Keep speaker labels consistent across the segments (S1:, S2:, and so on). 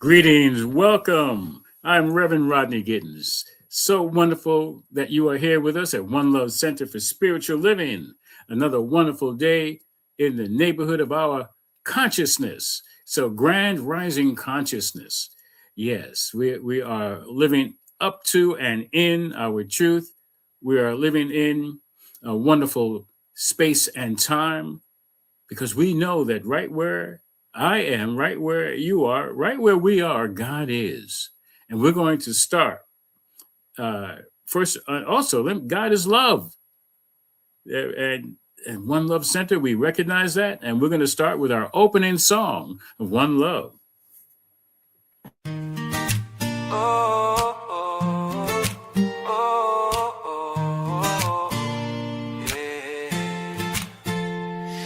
S1: Greetings, welcome. I'm Reverend Rodney Giddens. So wonderful that you are here with us at One Love Center for Spiritual Living. Another wonderful day in the neighborhood of our consciousness. So grand rising consciousness. Yes, we are living up to and in our truth. We are living in a wonderful space and time because we know that right where I am, right where you are, right where we are, God is. And we're going to start. First, also, God is love. And One Love Center, we recognize that. And we're going to start with our opening song of One Love.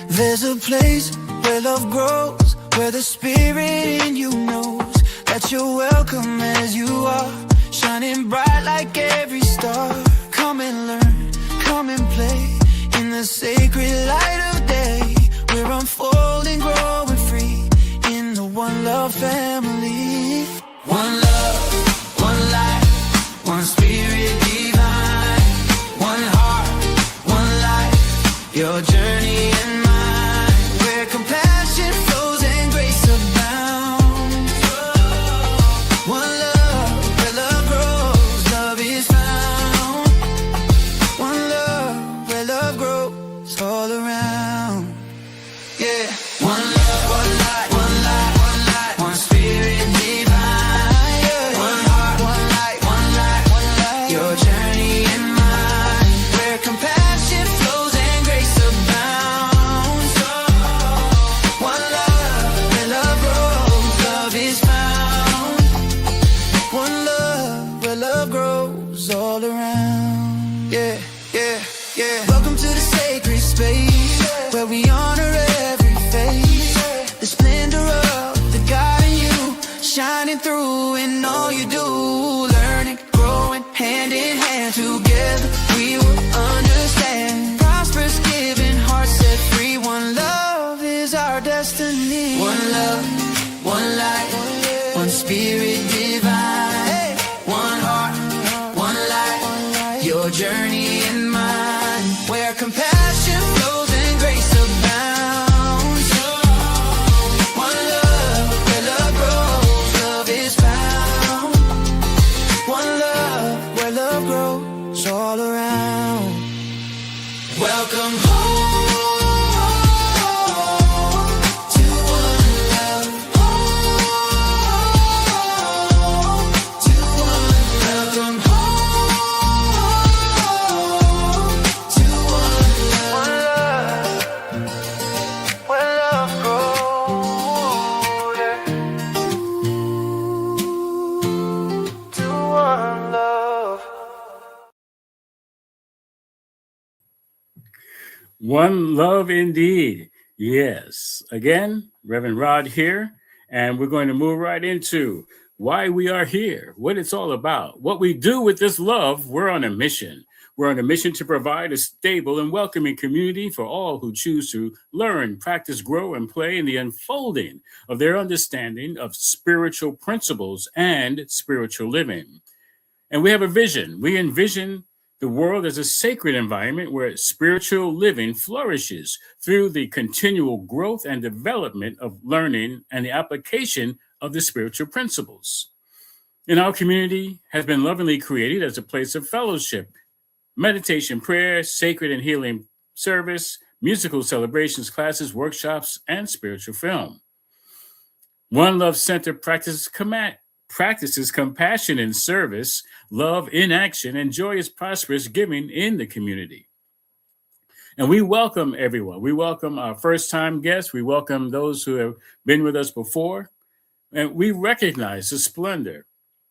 S2: There's a place where love grows, where the spirit in you knows that you're welcome as you are, shining bright like every star. Come and learn, come and play in the sacred light of day. We're unfolding, growing free in the One Love family. One love, one life, one spirit divine, one heart, one life, your journey and mine, where compassion flows and grace abounds. One love, where love grows, love is found. One love, where love grows all around. Yeah. One love, one light, one light, one light, one spirit divine. Yeah. One heart, one light, one light, one light, your journey and mine, where compassion flows and grace abounds. One love, where love grows, love is found. One love, where love grows all around. Yeah, yeah, yeah. Welcome to the sacred space, where we honor every face, the splendor of the God in you, shining through in all you do. Learning, growing, hand in hand, together we will understand. Prosperous, giving, hearts set free. One love is our destiny. One love, one light, one spirit divine, one heart, one light, your journey and mine, where compassion flows and grace abounds. One love, where love grows, love is found. One love, where love grows all around. Welcome home to one love, to one love. Welcome home to one love, where love grows, yeah. To one love.
S1: One love indeed. Yes. Again, Reverend Rod here, and we're going to move right into why we are here, what it's all about, what we do with this love. We're on a mission. We're on a mission to provide a stable and welcoming community for all who choose to learn, practice, grow, and play in the unfolding of their understanding of spiritual principles and spiritual living. And we have a vision. We envision the world as a sacred environment where spiritual living flourishes through the continual growth and development of learning and the application of the spiritual principles. And our community has been lovingly created as a place of fellowship, meditation, prayer, sacred and healing service, musical celebrations, classes, workshops, and spiritual film. One Love Center practices compassion in service, love in action, and joyous, prosperous giving in the community. And we welcome everyone. We welcome our first-time guests. We welcome those who have been with us before. And we recognize the splendor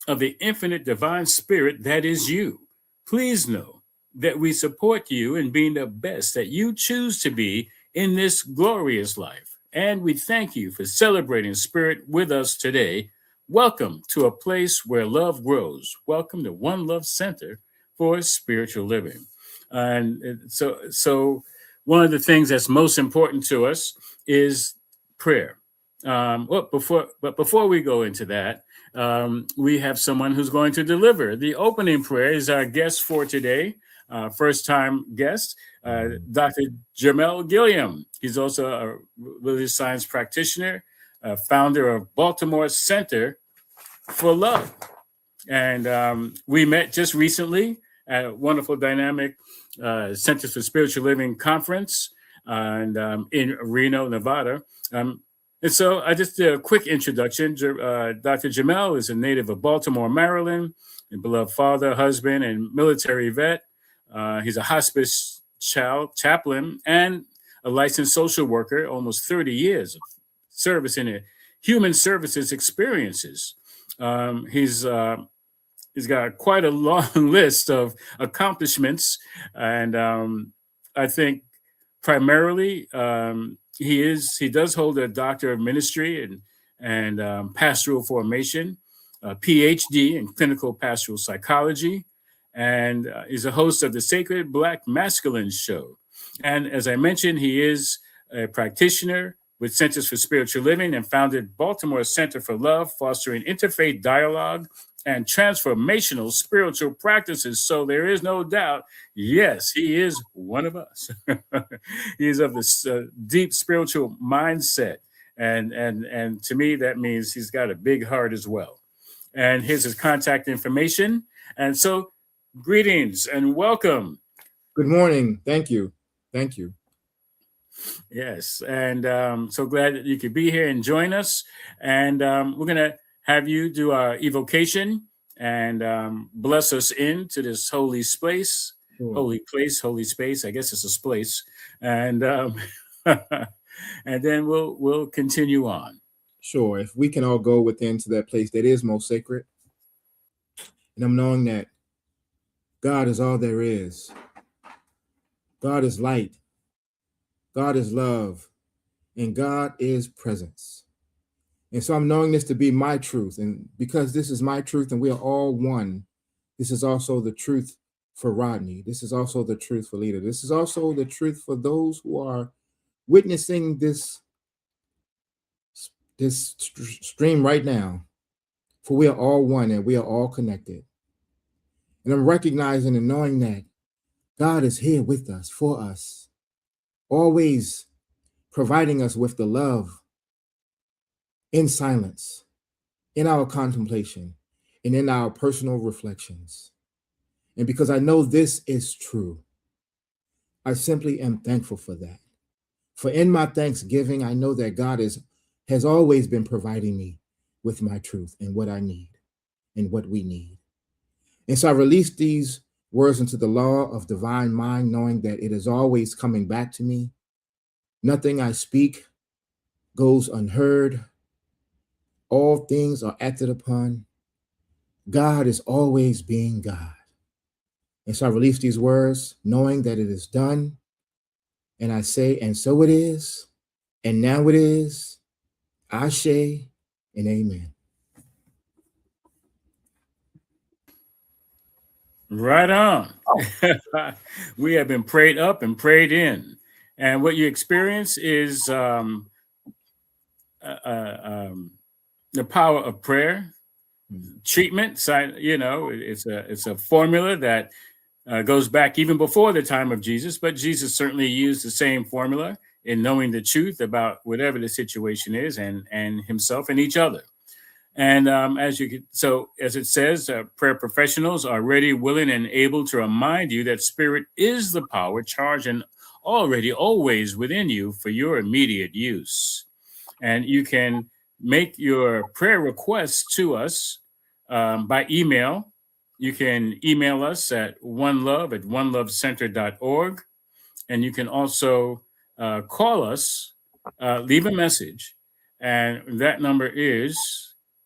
S1: of the infinite divine spirit that is you. Please know that we support you in being the best that you choose to be in this glorious life. And we thank you for celebrating spirit with us today. Welcome to a place where love grows. Welcome to One Love Center for Spiritual Living. And so one of the things that's most important to us is prayer. before we go into that, we have someone who's going to deliver the opening prayer. Is our guest for today, first time guest, Dr. Jermel Gilliam. He's also a religious science practitioner, founder of Baltimore Center for Love. And we met just recently at a wonderful dynamic Center for Spiritual Living conference in Reno, Nevada. And so I just did a quick introduction. Dr. Jermel is a native of Baltimore, Maryland, a beloved father, husband, and military vet. He's a hospice chaplain and a licensed social worker, almost 30 years of service in human services experiences. He's got quite a long list of accomplishments, and I think primarily he does hold a doctor of ministry and pastoral formation, a PhD in clinical pastoral psychology, and is a host of the Sacred Black Masculine Show. And as I mentioned, he is a practitioner with Centers for Spiritual Living and founded Baltimore Center for Love, fostering interfaith dialogue and transformational spiritual practices. So there is no doubt, yes, he is one of us. He is of this deep spiritual mindset. And to me, that means he's got a big heart as well. And here's his contact information. And so greetings and welcome.
S3: Good morning. Thank you. Thank you.
S1: Yes. And so glad that you could be here and join us. And we're going to have you do our evocation and bless us into this holy space,
S3: Sure.
S1: holy place, holy space. I guess it's a space, and and then we'll continue on.
S3: Sure. If we can all go within to that place that is most sacred, and I'm knowing that God is all there is. God is light. God is love, and God is presence. And so I'm knowing this to be my truth. And because this is my truth and we are all one, this is also the truth for Rodney. This is also the truth for Leda. This is also the truth for those who are witnessing this stream right now. For we are all one and we are all connected. And I'm recognizing and knowing that God is here with us, for us, always providing us with the love in silence, in our contemplation, and in our personal reflections. And because I know this is true, I simply am thankful for that. For in my thanksgiving, I know that God has always been providing me with my truth and what I need and what we need. And so I release these words into the law of divine mind, knowing that it is always coming back to me. Nothing I speak goes unheard. All things are acted upon. God is always being God. And so I release these words, knowing that it is done. And I say, and so it is, and now it is, Ashe, and amen.
S1: Right on. We have been prayed up and prayed in. And what you experience is the power of prayer, treatment. It's a formula that goes back even before the time of Jesus, but Jesus certainly used the same formula in knowing the truth about whatever the situation is and himself and each other. And as it says, prayer professionals are ready, willing, and able to remind you that spirit is the power charged and already always within you for your immediate use. And you can make your prayer requests to us by email. You can email us at onelovecenter.org. And you can also call us, leave a message. And that number is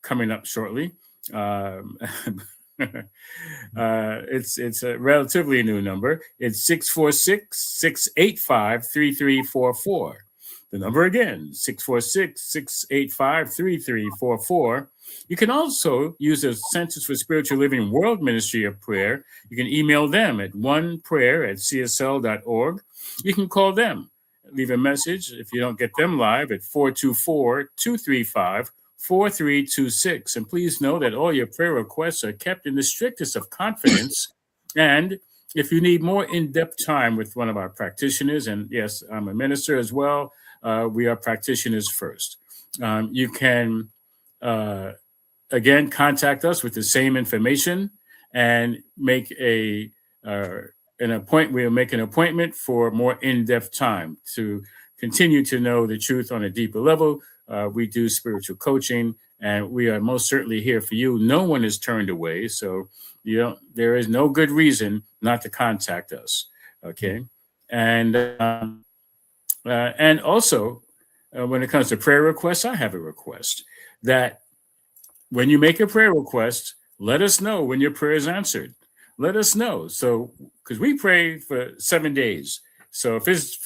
S1: coming up shortly. It's a relatively new number. It's 646-685-3344. The number again, 646-685-3344. You can also use the Centers for Spiritual Living World Ministry of Prayer. You can email them at oneprayer@csl.org. You can call them leave a message if you don't get them live at 424-235-4326. And please know that all your prayer requests are kept in the strictest of confidence. And if you need more in-depth time with one of our practitioners, and yes, I'm a minister as well, we are practitioners first. You can, again, contact us with the same information and make an appointment. We'll make an appointment for more in-depth time to continue to know the truth on a deeper level. We do spiritual coaching, and we are most certainly here for you. No one is turned away, so there is no good reason not to contact us. Okay, and also when it comes to prayer requests, I have a request that when you make a prayer request, let us know when your prayer is answered. Let us know. So, because we pray for 7 days. So if it's,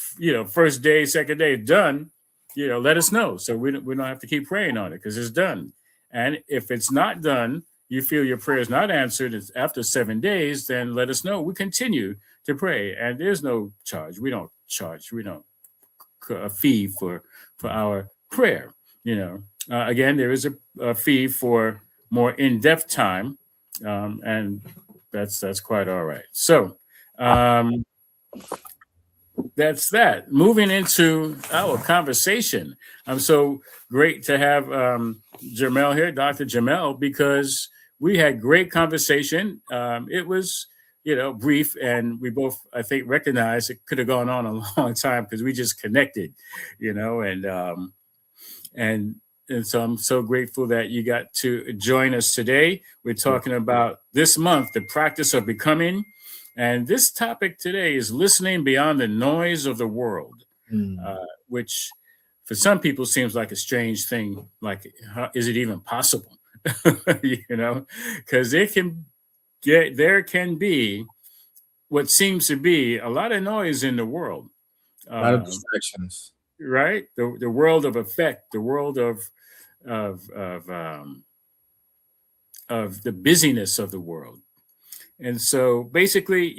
S1: first day, second day done, let us know. So we don't have to keep praying on it because it's done. And if it's not done, you feel your prayer is not answered after 7 days, then let us know. We continue to pray. And there's no charge. We don't charge. We don't a fee for our prayer. Again, there is a fee for more in-depth time, and that's quite all right. So that's that. Moving into our conversation, I'm so great to have Jermel here, Dr. Jermel, because we had great conversation. It was brief, and we both, I think, recognized it could have gone on a long time because we just connected, and so I'm so grateful that you got to join us today. We're talking about this month, the practice of becoming. And this topic today is listening beyond the noise of the world, which for some people seems like a strange thing. Like, is it even possible? Because there can be what seems to be a lot of noise in the world.
S3: A lot of distractions.
S1: Right? The world of effect, the world of the busyness of the world. And so basically,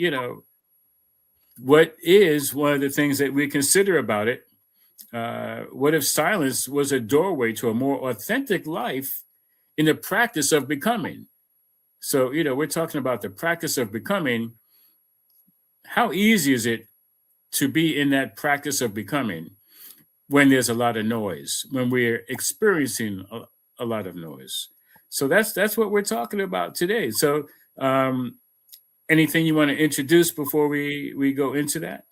S1: what is one of the things that we consider about it? What if silence was a doorway to a more authentic life in the practice of becoming? So, we're talking about the practice of becoming. How easy is it to be in that practice of becoming when there's a lot of noise, when we're experiencing a lot of noise? So that's what we're talking about today. So anything you want to introduce before we go into that?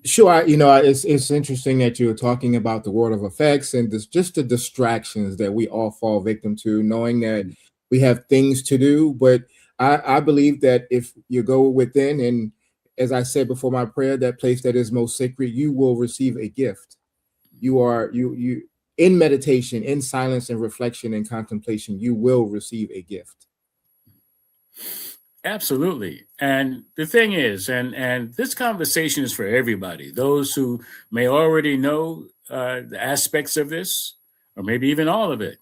S3: Sure. It's interesting that you're talking about the world of effects and just the distractions that we all fall victim to, knowing that we have things to do. But I believe that if you go within, and as I said before my prayer, that place that is most sacred, you will receive a gift. You in meditation, in silence and reflection and contemplation, you will receive a gift.
S1: Absolutely. And the thing is, and this conversation is for everybody, those who may already know the aspects of this, or maybe even all of it.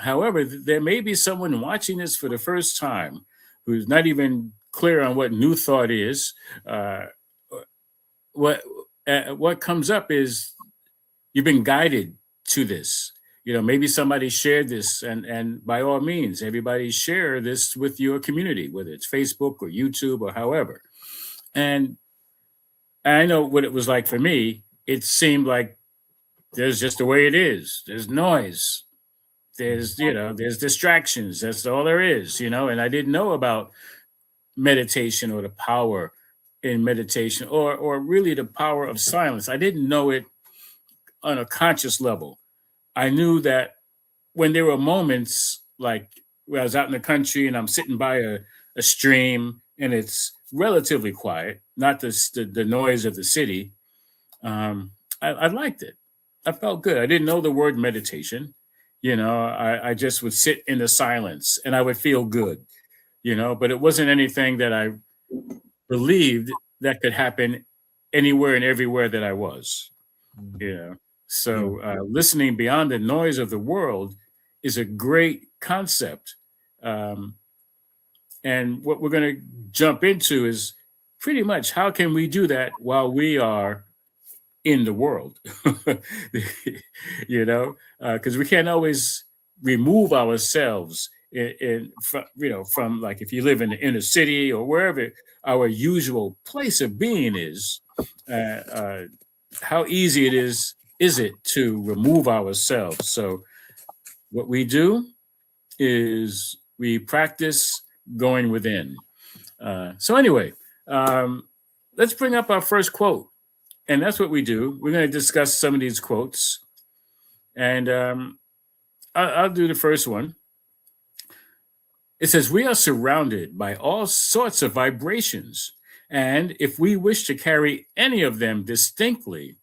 S1: However, there may be someone watching this for the first time who's not even clear on what new thought is. What comes up is you've been guided to this. Maybe somebody shared this, and by all means, everybody share this with your community, whether it's Facebook or YouTube or however. And I know what it was like for me. It seemed like there's just the way it is. There's noise. There's distractions. That's all there is, and I didn't know about meditation or the power in meditation or really the power of silence. I didn't know it on a conscious level. I knew that when there were moments like where I was out in the country and I'm sitting by a stream and it's relatively quiet, not the noise of the city, I liked it. I felt good. I didn't know the word meditation. I just would sit in the silence and I would feel good, but it wasn't anything that I believed that could happen anywhere and everywhere that I was, So listening beyond the noise of the world is a great concept. And what we're going to jump into is pretty much how can we do that while we are in the world? Because we can't always remove ourselves from, from, like, if you live in the inner city or wherever our usual place of being is. How easy is it to remove ourselves? So what we do is we practice going within. So anyway, let's bring up our first quote. And that's what we do. We're going to discuss some of these quotes. And I'll do the first one. It says, "We are surrounded by all sorts of vibrations. And if we wish to carry any of them distinctly,"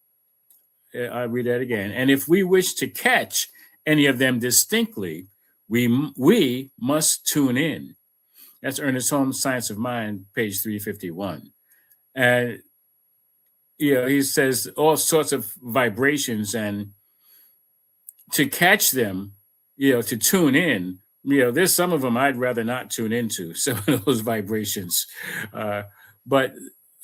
S1: I read that again. "And if we wish to catch any of them distinctly, we must tune in." That's Ernest Holmes' Science of Mind, page 351. And he says all sorts of vibrations, and to catch them, to tune in, there's some of them I'd rather not tune into, some of those vibrations. And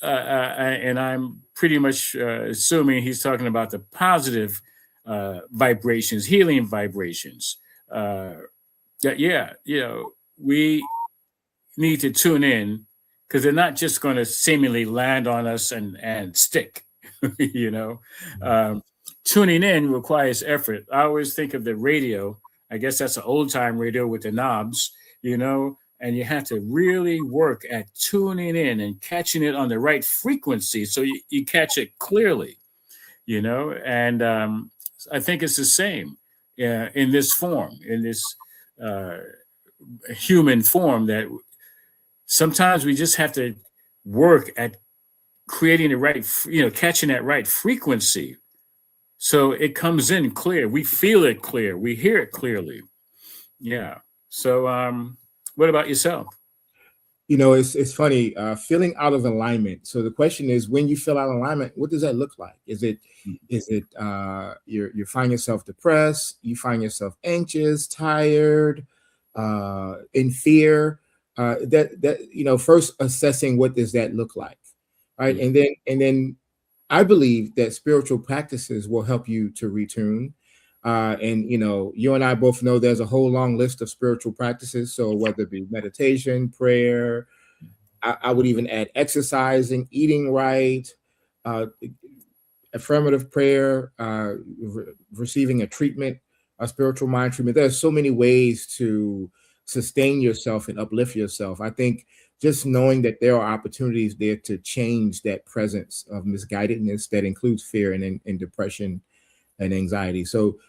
S1: I'm pretty much assuming he's talking about the positive vibrations, healing vibrations. We need to tune in, because they're not just going to seemingly land on us and stick. Tuning in requires effort. I always think of the radio. I guess that's an old time radio with the knobs, and you have to really work at tuning in and catching it on the right frequency so you catch it clearly, and I think it's the same in this form, in this human form, that sometimes we just have to work at creating the right, catching that right frequency, so it comes in clear. We feel it clear. We hear it clearly. Yeah. So, what about yourself?
S3: It's funny, feeling out of alignment. So the question is, when you feel out of alignment, what does that look like? Is it you find yourself depressed? You find yourself anxious, tired, in fear? First assessing, what does that look like, right?
S1: Mm-hmm.
S3: And then I believe that spiritual practices will help you to retune. And you and I both know there's a whole long list of spiritual practices. So whether it be meditation, prayer, I would even add exercising, eating right, affirmative prayer, receiving a treatment, a spiritual mind treatment. There's so many ways to sustain yourself and uplift yourself. I think just knowing that there are opportunities there to change that presence of misguidedness that includes fear and depression and anxiety. So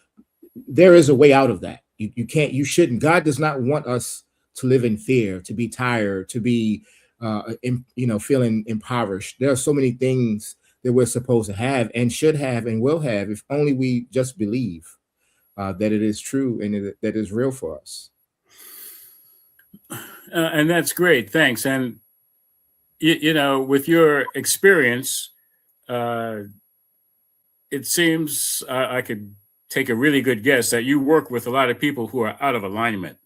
S3: there is a way out of that. You shouldn't. God does not want us to live in fear, to be tired, to be, feeling impoverished. There are so many things that we're supposed to have and should have and will have, if only we just believe that it is true and that is real for us.
S1: And that's great. Thanks. And, with your experience, it seems I could take a really good guess that you work with a lot of people who are out of alignment.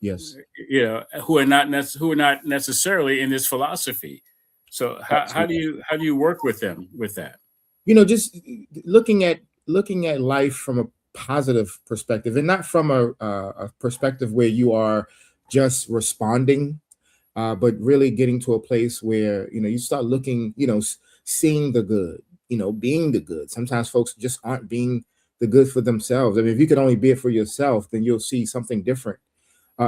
S3: Yes.
S1: Who are not necessarily in this philosophy. So how do you work with them with that?
S3: Just looking at life from a positive perspective, and not from a perspective where you are just responding, but really getting to a place where you start looking, seeing the good, being the good. Sometimes folks just aren't being the good for themselves. I mean, if you could only be it for yourself, then you'll see something different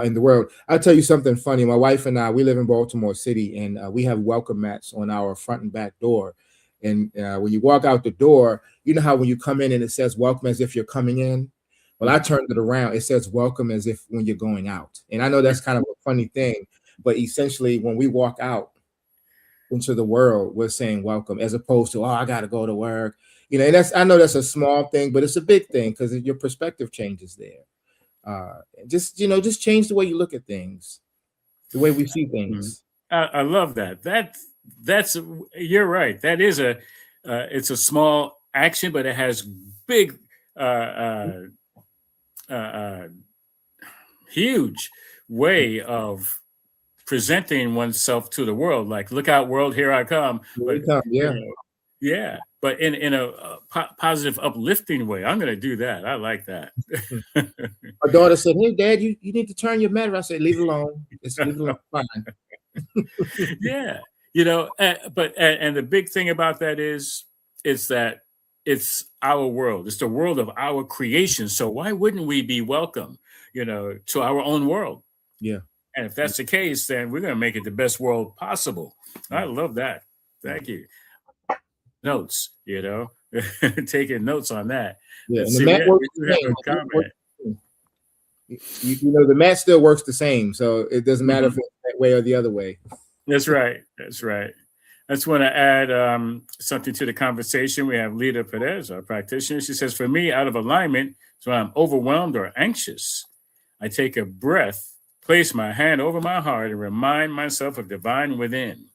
S3: in the world. I'll tell you something funny. My wife and I, we live in Baltimore City, and we have welcome mats on our front and back door. And when you walk out the door, you know how when you come in and it says welcome as if you're coming in? Well, I turned it around. It says welcome as if when you're going out. And I know that's kind of a funny thing, but essentially when we walk out into the world, we're saying welcome, as opposed to, oh, I got to go to work. And I know that's a small thing, but it's a big thing because your perspective changes there. Just change the way you look at things, the way we see things.
S1: I love that. That's you're right. That is it's a small action, but it has big, huge way of presenting oneself to the world, like "Look out, world, here I come." But you
S3: Yeah.
S1: know, yeah, but in a, positive, uplifting way. I'm going to do that. I like that.
S3: My daughter said, "Hey, Dad, you need to turn your matter." I said, "Leave it alone. Just leave it alone. Fine."
S1: Yeah, but and the big thing about that is that it's our world. It's the world of our creation. So why wouldn't we be welcome, to our own world?
S3: Yeah.
S1: And if that's the case, then we're going to make it the best world possible. I love that. Thank you. Notes, taking notes on that.
S3: Yeah,
S1: Let's
S3: and the
S1: see.
S3: mat
S1: We
S3: works
S1: do
S3: the
S1: have
S3: same.
S1: a comment.
S3: The mat still works the same, so it doesn't matter if
S1: Mhm.
S3: it's that way or the other way.
S1: That's right. That's right. I just want to add something to the conversation. We have Leda Pérez, our practitioner. She says, "For me, out of alignment, so I'm overwhelmed or anxious, I take a breath, place my hand over my heart, and remind myself of divine within."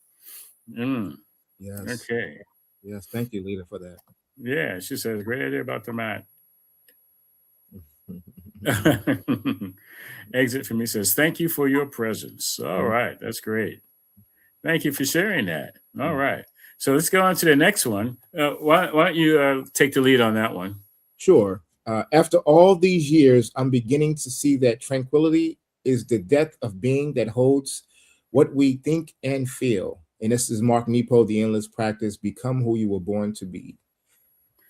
S3: Yes.
S1: Okay.
S3: Yes. Thank you, Leda, for that.
S1: Yeah, she says, "Great idea about the mat." Exit for me says, "Thank you for your presence." All right, that's great. Thank you for sharing that. All right, so let's go on to the next one. Why don't you take the lead on that one?
S3: Sure. After all these years, I'm beginning to see that tranquility is the depth of being that holds what we think and feel. And this is Mark Nepo, The Endless Practice, Become Who You Were Born to Be.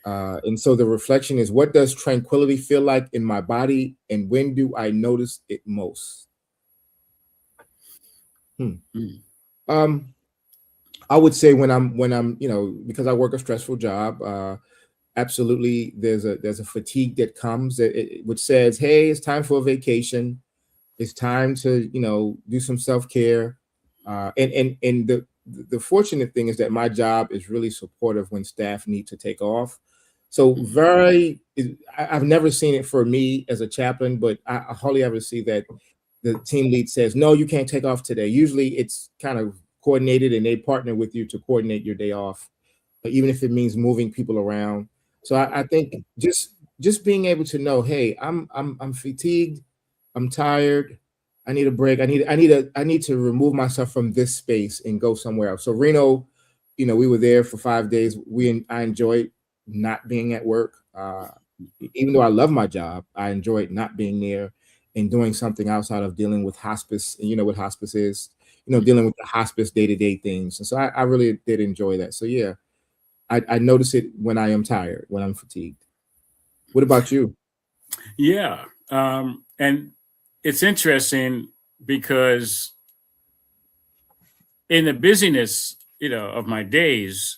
S3: And so the reflection is, what does tranquility feel like in my body, and when do I notice it most? I would say when I'm, because I work a stressful job, absolutely, there's a fatigue that comes which says, "Hey, it's time for a vacation. It's time to do some self-care." And the fortunate thing is that my job is really supportive when staff need to take off. So I've never seen it for me as a chaplain, but I hardly ever see that the team lead says, "No, you can't take off today." Usually it's kind of coordinated, and they partner with you to coordinate your day off, even if it means moving people around. So I think just being able to know, hey, I'm fatigued, I'm tired, I need a break, I need to remove myself from this space and go somewhere else. So Reno, we were there for 5 days. I enjoyed not being at work. Even though I love my job, I enjoyed not being there and doing something outside of dealing with hospice. And you know what hospice is, dealing with the hospice day-to-day things. And so I really did enjoy that. So yeah, I notice it when I am tired, when I'm fatigued. What about you?
S1: Yeah, and it's interesting because in the busyness, of my days,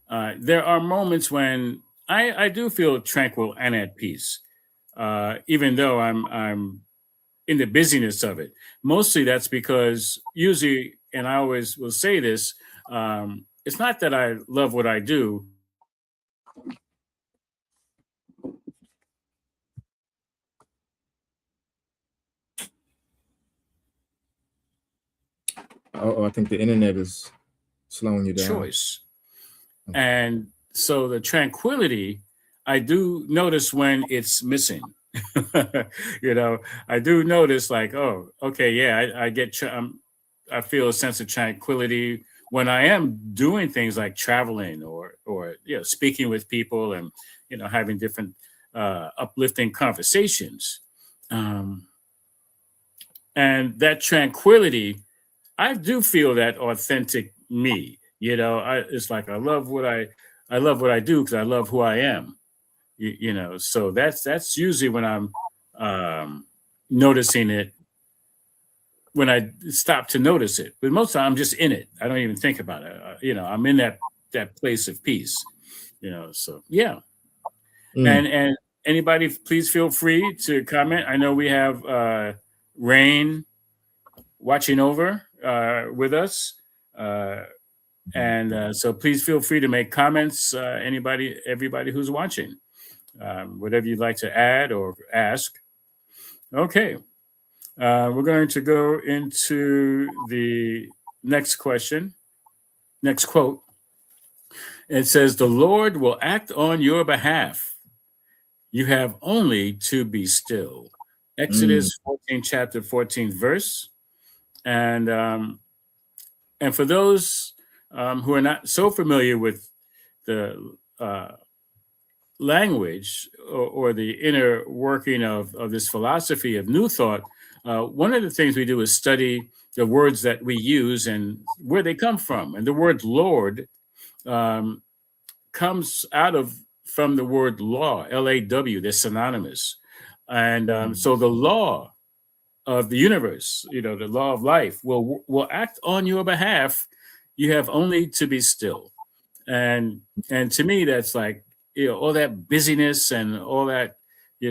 S1: there are moments when I do feel tranquil and at peace, even though I'm in the busyness of it. Mostly that's because usually, and I always will say this, it's not that I love what I do.
S3: Oh, I think the internet is slowing you down.
S1: Choice. And so the tranquility, I do notice when it's missing. I do notice like, oh, okay, yeah, I feel a sense of tranquility when I am doing things like traveling or speaking with people and having different uplifting conversations. And that tranquility, I do feel that authentic me. It's like I love what I do because I love who I am. So that's usually when I'm noticing it, when I stop to notice it. But most of the time I'm just in it. I don't even think about it. I'm in that place of peace. So yeah. And anybody, please feel free to comment. I know we have Rain watching over with us. And so please feel free to make comments, everybody who's watching, whatever you'd like to add or ask. Okay. We're going to go into the next question, next quote. It says, "The Lord will act on your behalf. You have only to be still." Exodus 14, chapter 14, verse. And for those who are not so familiar with the language or the inner working of this philosophy of New Thought, one of the things we do is study the words that we use and where they come from. And the word Lord um, comes out of from the word law, L-A-W. They're synonymous. And so the law of the universe, the law of life will act on your behalf. You have only to be still. And to me, that's like, all that busyness and all that, we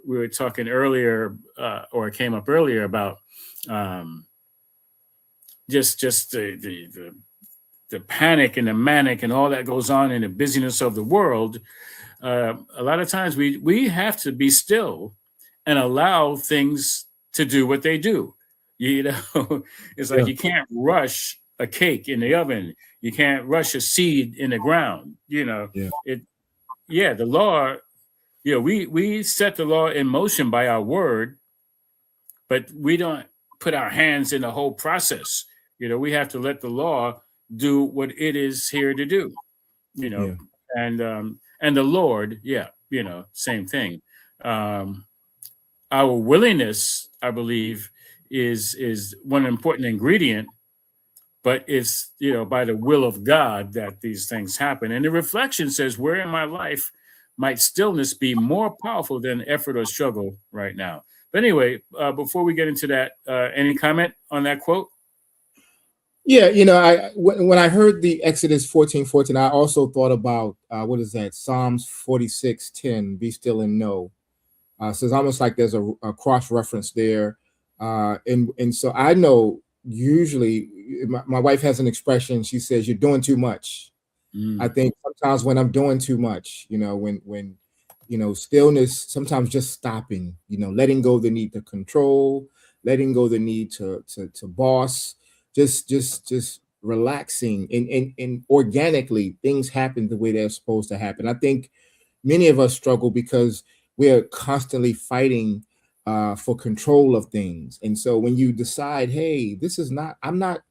S1: were talking earlier, or it came up earlier about just the panic and the manic and all that goes on in the busyness of the world. A lot of times we have to be still and allow things to do what they do. It's like you can't rush a cake in the oven. You can't rush a seed in the ground. The law, we set the law in motion by our word, but we don't put our hands in the whole process. We have to let the law do what it is here to do, and the Lord, same thing. Our willingness, I believe, is one important ingredient, but it's by the will of God that these things happen. And the reflection says, where in my life might stillness be more powerful than effort or struggle right now? But anyway, before we get into that, any comment on that quote?
S3: Yeah, when I heard the Exodus 14:14, I also thought about what is that? Psalms 46:10, be still and know. So it's almost like there's a cross reference there. And so I know usually my wife has an expression. She says, "You're doing too much." I think sometimes when I'm doing too much, when stillness, sometimes just stopping, letting go the need to control, letting go the need to boss, just relaxing, and organically things happen the way they're supposed to happen. I think many of us struggle because we're constantly fighting for control of things. And so when you decide, hey, I'm not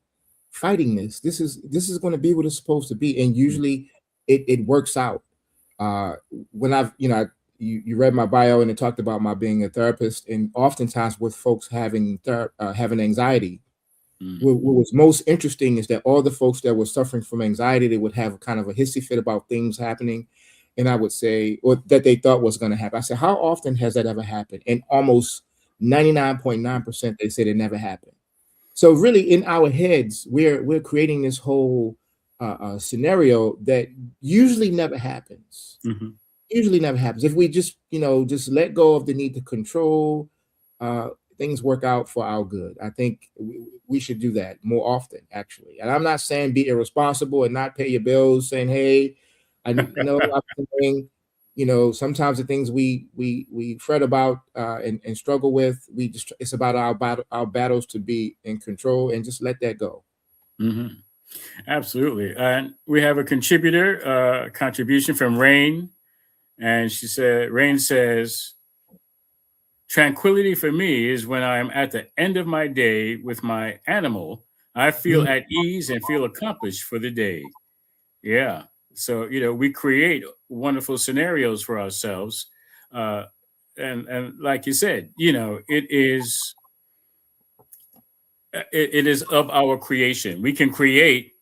S3: fighting this. This is going to be what it's supposed to be. And usually it works out. When you read my bio and it talked about my being a therapist, and oftentimes with folks having anxiety, what was most interesting is that all the folks that were suffering from anxiety, they would have kind of a hissy fit about things happening. And I would say, or that they thought was going to happen. I said, how often has that ever happened? And almost 99.9%, they said it never happened. So really in our heads, we're creating this whole scenario that usually never happens. Usually never happens. If we just let go of the need to control, things work out for our good. I think we should do that more often, actually. And I'm not saying be irresponsible and not pay your bills, saying, hey, I know I'm saying, sometimes the things we fret about and struggle with, it's about our battles to be in control and just let that go.
S1: Absolutely. And we have a contribution from Rain. And Rain says, tranquility for me is when I'm at the end of my day with my animal. I feel at ease and feel accomplished for the day. Yeah. So, we create wonderful scenarios for ourselves. And like you said, it is of our creation. We can create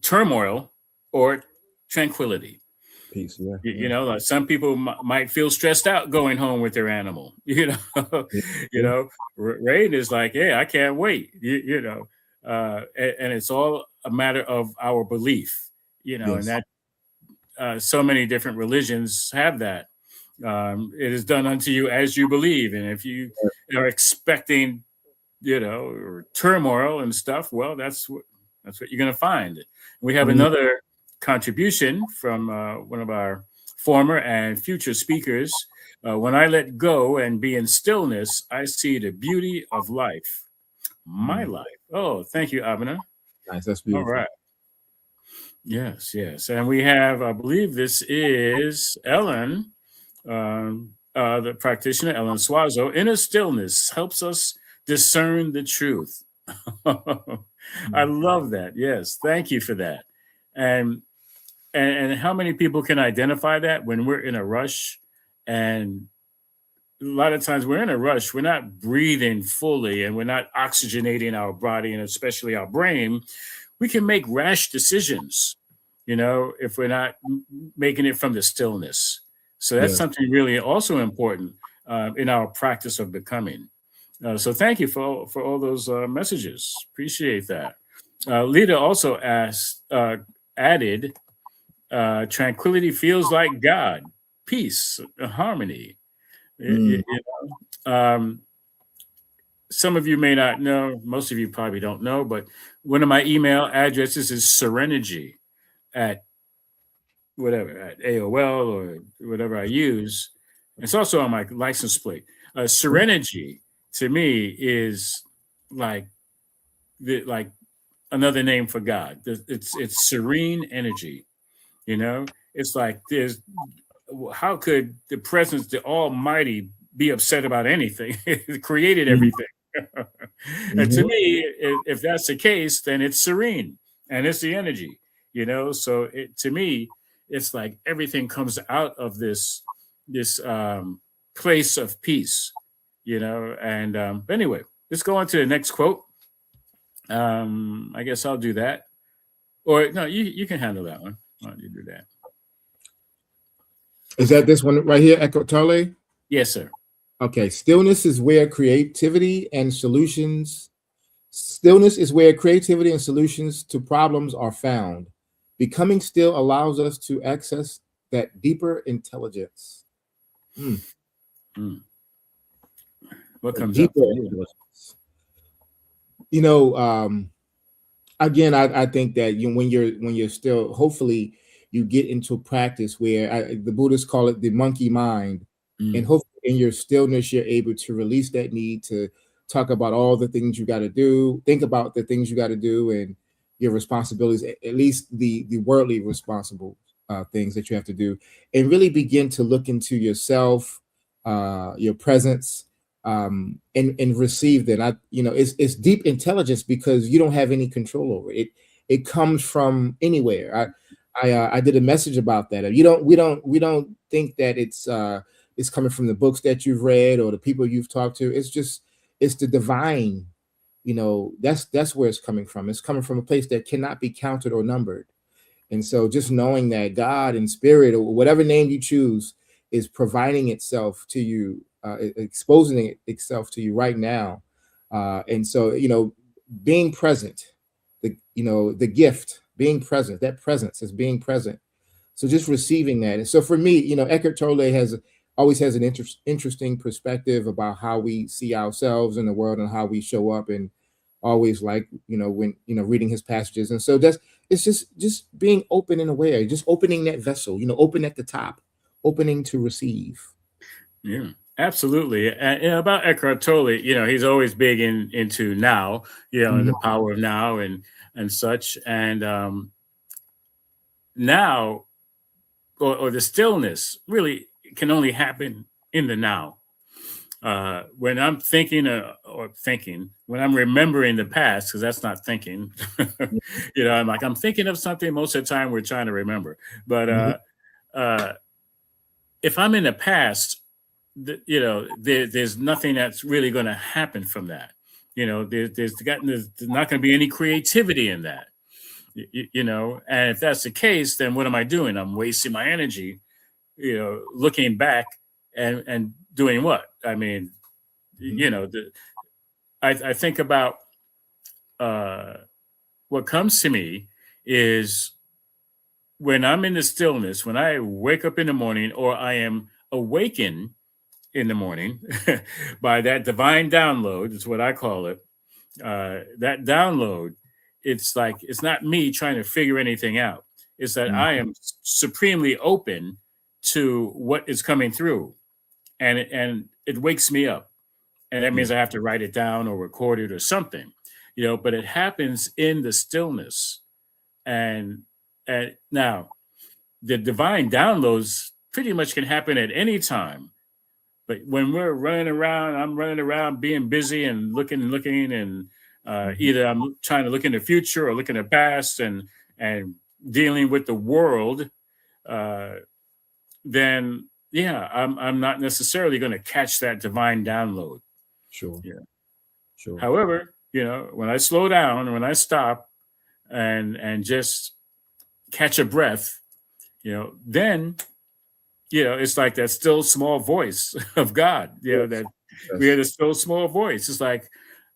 S1: turmoil or tranquility.
S3: Peace, yeah.
S1: Like some people might feel stressed out going home with their animal. Rain is like, yeah, I can't wait. And it's all a matter of our belief. And that so many different religions have that. It is done unto you as you believe. And if you are expecting, turmoil and stuff, well, that's what you're going to find. We have another contribution from one of our former and future speakers. When I let go and be in stillness, I see the beauty of life. My life. Oh, thank you, Abena.
S3: Nice. That's beautiful.
S1: All right. Yes. And we have, I believe this is Ellen, the practitioner, Ellen Suazo. Inner stillness helps us discern the truth. I love that. Yes, thank you for that. And and how many people can identify that when we're in a rush? And a lot of times we're in a rush, we're not breathing fully and we're not oxygenating our body and especially our brain. We can make rash decisions, if we're not making it from the stillness. So that's
S3: Yes.
S1: something really also important in our practice of becoming. So thank you for all those messages. Appreciate that. Lita also added, tranquility feels like God, peace, harmony.
S3: Mm.
S1: Some of you may not know, most of you probably don't know, but one of my email addresses is Serenergy at whatever, at AOL or whatever I use. It's also on my license plate. Serenergy to me is like like another name for God. It's serene energy. It's like how could the presence, the Almighty, be upset about anything? It created everything. And to
S3: Mhm.
S1: me, if that's the case, then it's serene and it's the energy, So to me, it's like everything comes out of this place of peace, And anyway, let's go on to the next quote. I guess I'll do that, or no, you can handle that one. Why don't you do that?
S3: Is that this one right here, Eckhart Tolle?
S1: Yes, sir.
S3: Okay, stillness is where creativity and solutions. Stillness is where creativity and solutions to problems are found. Becoming still allows us to access that deeper intelligence. Mm,
S1: Mm. What
S3: a
S1: comes up
S3: deeper
S1: for you?
S3: intelligence. Again, I think that when you're still, hopefully you get into practice where the Buddhists call it the monkey mind, and
S1: Mm.
S3: hopefully in your stillness you're able to release that need to talk about all the things you got to do, think about the things you got to do, and your responsibilities, at least the worldly responsible things that you have to do, and really begin to look into yourself, your presence, and receive that. It's deep intelligence because you don't have any control over it. It comes from anywhere. I did a message about that. We don't think that it's coming from the books that you've read or the people you've talked to. It's the divine. That's where it's coming from. It's coming from a place that cannot be counted or numbered. And so just knowing that God and spirit, or whatever name you choose, is providing itself to you, exposing itself to you right now. And so, being present, the gift, being present, that presence is being present. So just receiving that. And so for me, Eckhart Tolle always has an interesting perspective about how we see ourselves in the world and how we show up, and always like, when, reading his passages. And so it's just being open and aware, just opening that vessel, open at the top, opening to receive.
S1: Yeah, absolutely. And about Eckhart Tolle, he's always big into now, and
S3: Mhm.
S1: the power of now and such. And now, or the stillness, really can only happen in the now. When I'm thinking when I'm remembering the past, because that's not thinking, I'm thinking of something. Most of the time, we're trying to remember, but
S3: Mhm.
S1: uh, if I'm in the past, there's nothing that's really going to happen from that. There's not going to be any creativity in that. And if that's the case, then what am I doing? I'm wasting my energy, looking back and doing what? I mean,
S3: Mhm.
S1: I think about what comes to me is when I'm in the stillness, when I wake up in the morning, or I am awakened in the morning by that divine download, is what I call it. That download, it's like, it's not me trying to figure anything out. It's that I
S3: Mhm.
S1: am supremely open to what is coming through, and it wakes me up. And that
S3: Yeah.
S1: means I have to write it down or record it or something, but it happens in the stillness. And now the divine downloads pretty much can happen at any time. But when we're running around, I'm running around being busy and looking and either I'm trying to look in the future or look in the past and dealing with the world, uh, then yeah, I'm not necessarily going to catch that divine download.
S3: Sure.
S1: Yeah.
S3: Sure.
S1: However, when I slow down, when I stop and just catch a breath, then it's like that still small voice of God, that we hear the still small voice. It's like,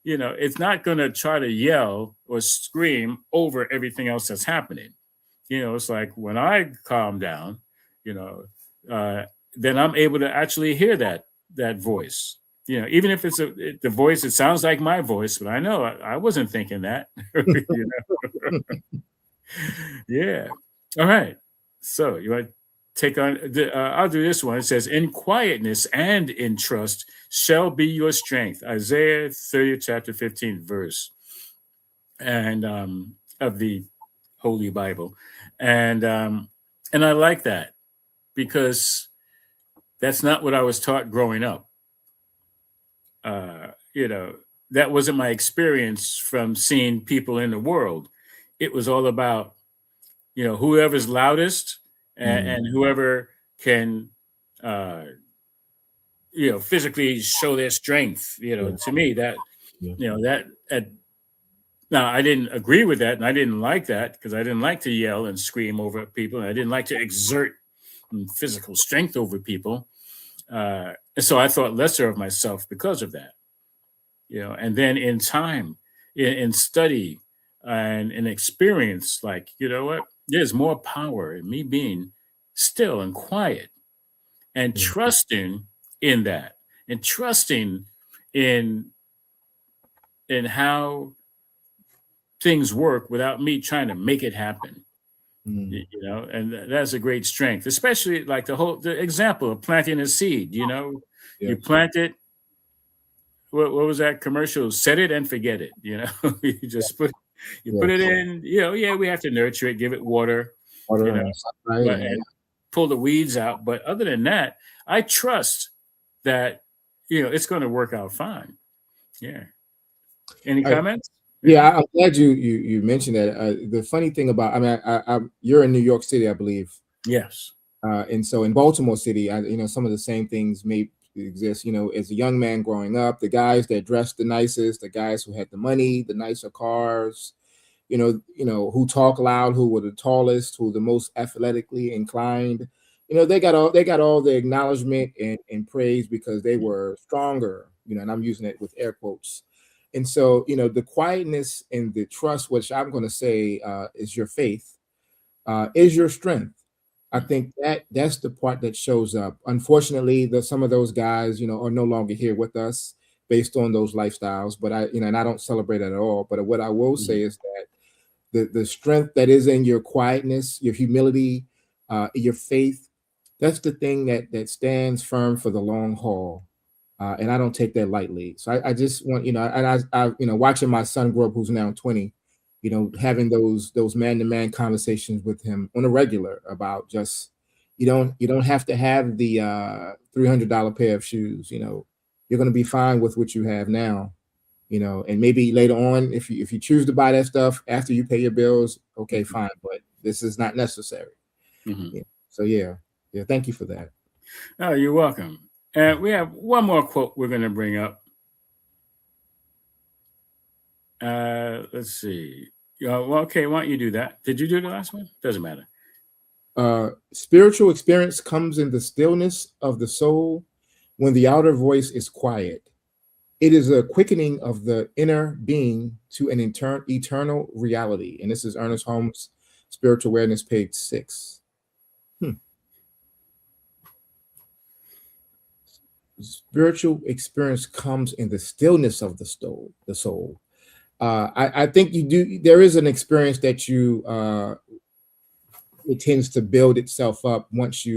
S1: it's not going to try to yell or scream over everything else that's happening. It's like when I calm down, you know, then I'm able to actually hear that voice. Even if it's the voice, it sounds like my voice, but I know I wasn't thinking that. Yeah. All right. So you want to take on? I'll do this one. It says, "In quietness and in trust shall be your strength." Isaiah 30, chapter 15, verse, and of the Holy Bible, and I like that because that's not what I was taught growing up. That wasn't my experience from seeing people in the world. It was all about whoever's loudest and whoever can physically show their strength. To me that now I didn't agree with that and I didn't like that because I didn't like to yell and scream over people and I didn't like to exert physical strength over people. And so I thought lesser of myself because of that. And then in time, in study and in experience, like, what? There's more power in me being still and quiet and trusting in that and trusting in how things work without me trying to make it happen. And that's a great strength, especially like the example of planting a seed. You plant it. What was that commercial? Set it and forget it. You just put it in. We have to nurture it, give it water, and pull the weeds out. But other than that, I trust that it's going to work out fine. Yeah. Any comments?
S3: Yeah, I'm glad you mentioned that. The funny thing about, I mean, you're in New York City, I believe.
S1: Yes.
S3: And so in Baltimore City, some of the same things may exist. As a young man growing up, the guys that dressed the nicest, the guys who had the money, the nicer cars, who talk loud, who were the tallest, who were the most athletically inclined. They got all the acknowledgement and praise because they were stronger. And I'm using it with air quotes. And so, the quietness and the trust, which I'm going to say is your faith, is your strength. I think that's the part that shows up. Unfortunately, some of those guys, are no longer here with us based on those lifestyles. But and I don't celebrate it at all. But what I will say is that the strength that is in your quietness, your humility, your faith, that's the thing that stands firm for the long haul. And I don't take that lightly. So I just want, and I watching my son grow up, who's now 20, having those man-to-man conversations with him on a regular about just, you don't have to have the $300 pair of shoes. You're going to be fine with what you have now, and maybe later on, if you choose to buy that stuff after you pay your bills, okay, fine. But this is not necessary. So yeah. Thank you for that.
S1: Oh, you're welcome. And we have one more quote we're going to bring up. Let's see. Okay, why don't you do that? Did you do the last one? Doesn't matter.
S3: Spiritual experience comes in the stillness of the soul when the outer voice is quiet. It is a quickening of the inner being to an eternal reality. And this is Ernest Holmes' Spiritual Awareness, page 6. Spiritual experience comes in the stillness of the soul. I think there is an experience that it tends to build itself up once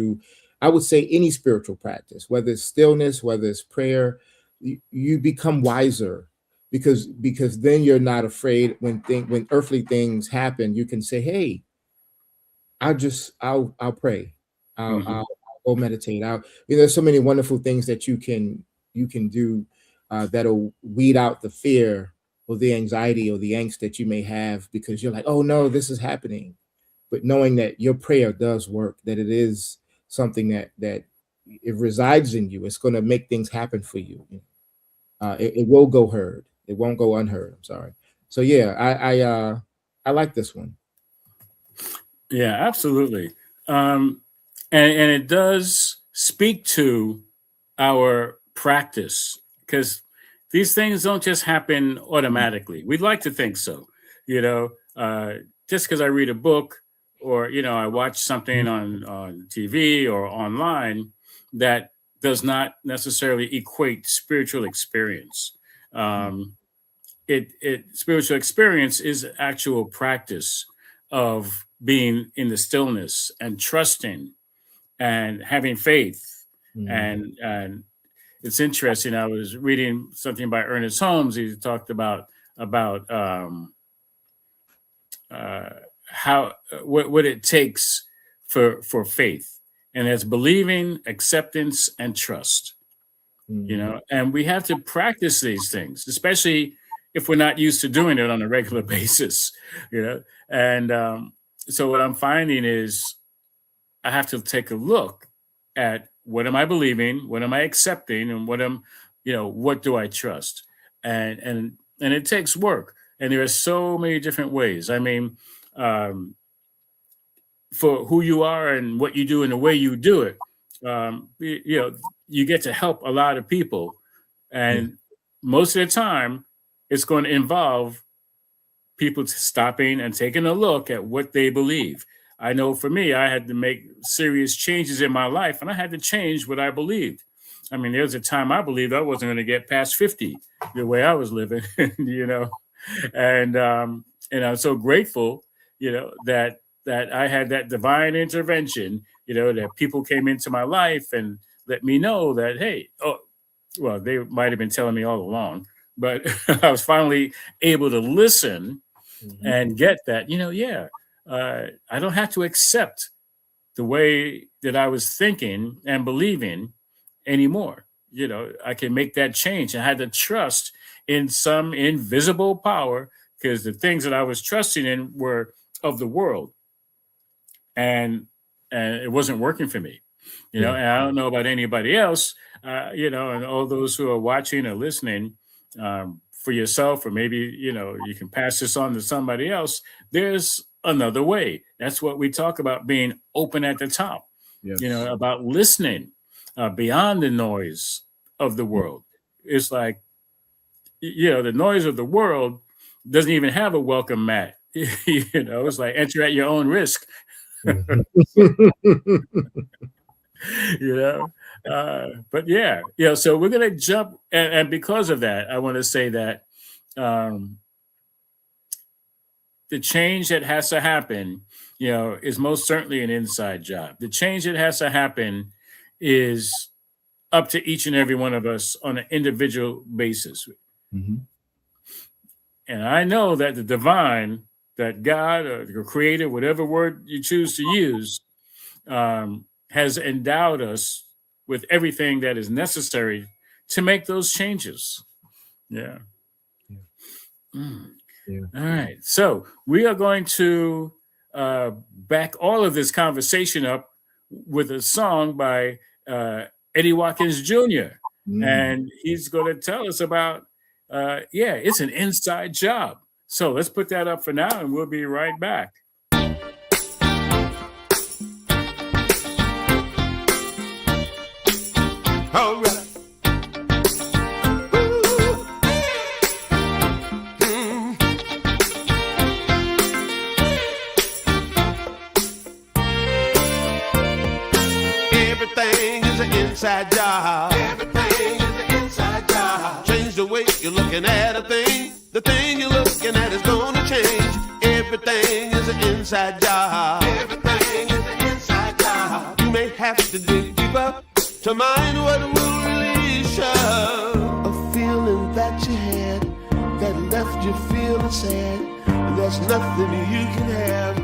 S3: I would say any spiritual practice, whether it's stillness, whether it's prayer, you become wiser because then you're not afraid when earthly things happen. You can say, hey, I'll pray. I'll Go meditate out. There's so many wonderful things that you can do that'll weed out the fear or the anxiety or the angst that you may have, because you're like, oh no, this is happening. But knowing that your prayer does work, that it is something that it resides in you, it's going to make things happen for you. It will go heard. It won't go unheard. I'm sorry. So yeah, I like this one.
S1: Yeah, absolutely. And it does speak to our practice, because these things don't just happen automatically. We'd like to think so, just because I read a book or, I watch something on TV or online, that does not necessarily equate spiritual experience. Spiritual experience is actual practice of being in the stillness and trusting and having faith. And it's interesting. I was reading something by Ernest Holmes. He talked about what it takes for faith, and it's believing, acceptance, and trust. And we have to practice these things, especially if we're not used to doing it on a regular basis. And so what I'm finding is I have to take a look at, what am I believing, what am I accepting, and what do I trust? And it takes work, and there are so many different ways. I mean, for who you are and what you do and the way you do it, you get to help a lot of people, and most of the time it's going to involve people stopping and taking a look at what they believe. I know for me, I had to make serious changes in my life, and I had to change what I believed. I mean, there was a time I believed I wasn't going to get past 50 the way I was living, and I'm so grateful, that I had that divine intervention, that people came into my life and let me know that, hey, they might have been telling me all along, but I was finally able to listen and get that, I don't have to accept the way that I was thinking and believing anymore. I can make that change. I had to trust in some invisible power, because the things that I was trusting in were of the world, and it wasn't working for me. And I don't know about anybody else, and all those who are watching or listening, for yourself, or maybe, you can pass this on to somebody else. There's another way. That's what we talk about, being open at the top, about listening beyond the noise of the world. It's like, the noise of the world doesn't even have a welcome mat. It's like enter at your own risk. But so we're going to jump. And because of that, I want to say that the change that has to happen, is most certainly an inside job. The change that has to happen is up to each and every one of us on an individual basis. And I know that the divine, that God or the creator, whatever word you choose to use, has endowed us with everything that is necessary to make those changes. All right. So we are going to back all of this conversation up with a song by Eddie Watkins Jr. And he's going to tell us about, it's an inside job. So let's put that up for now, and we'll be right back.
S4: All right. Everything is an inside job. Everything is an inside job. Change the way you're looking at a thing. The thing you're looking at is gonna change. Everything is an inside job. Everything is an inside job. You may have to dig deeper to mind what will really show. A feeling that you had that left you feeling sad. And there's nothing you can have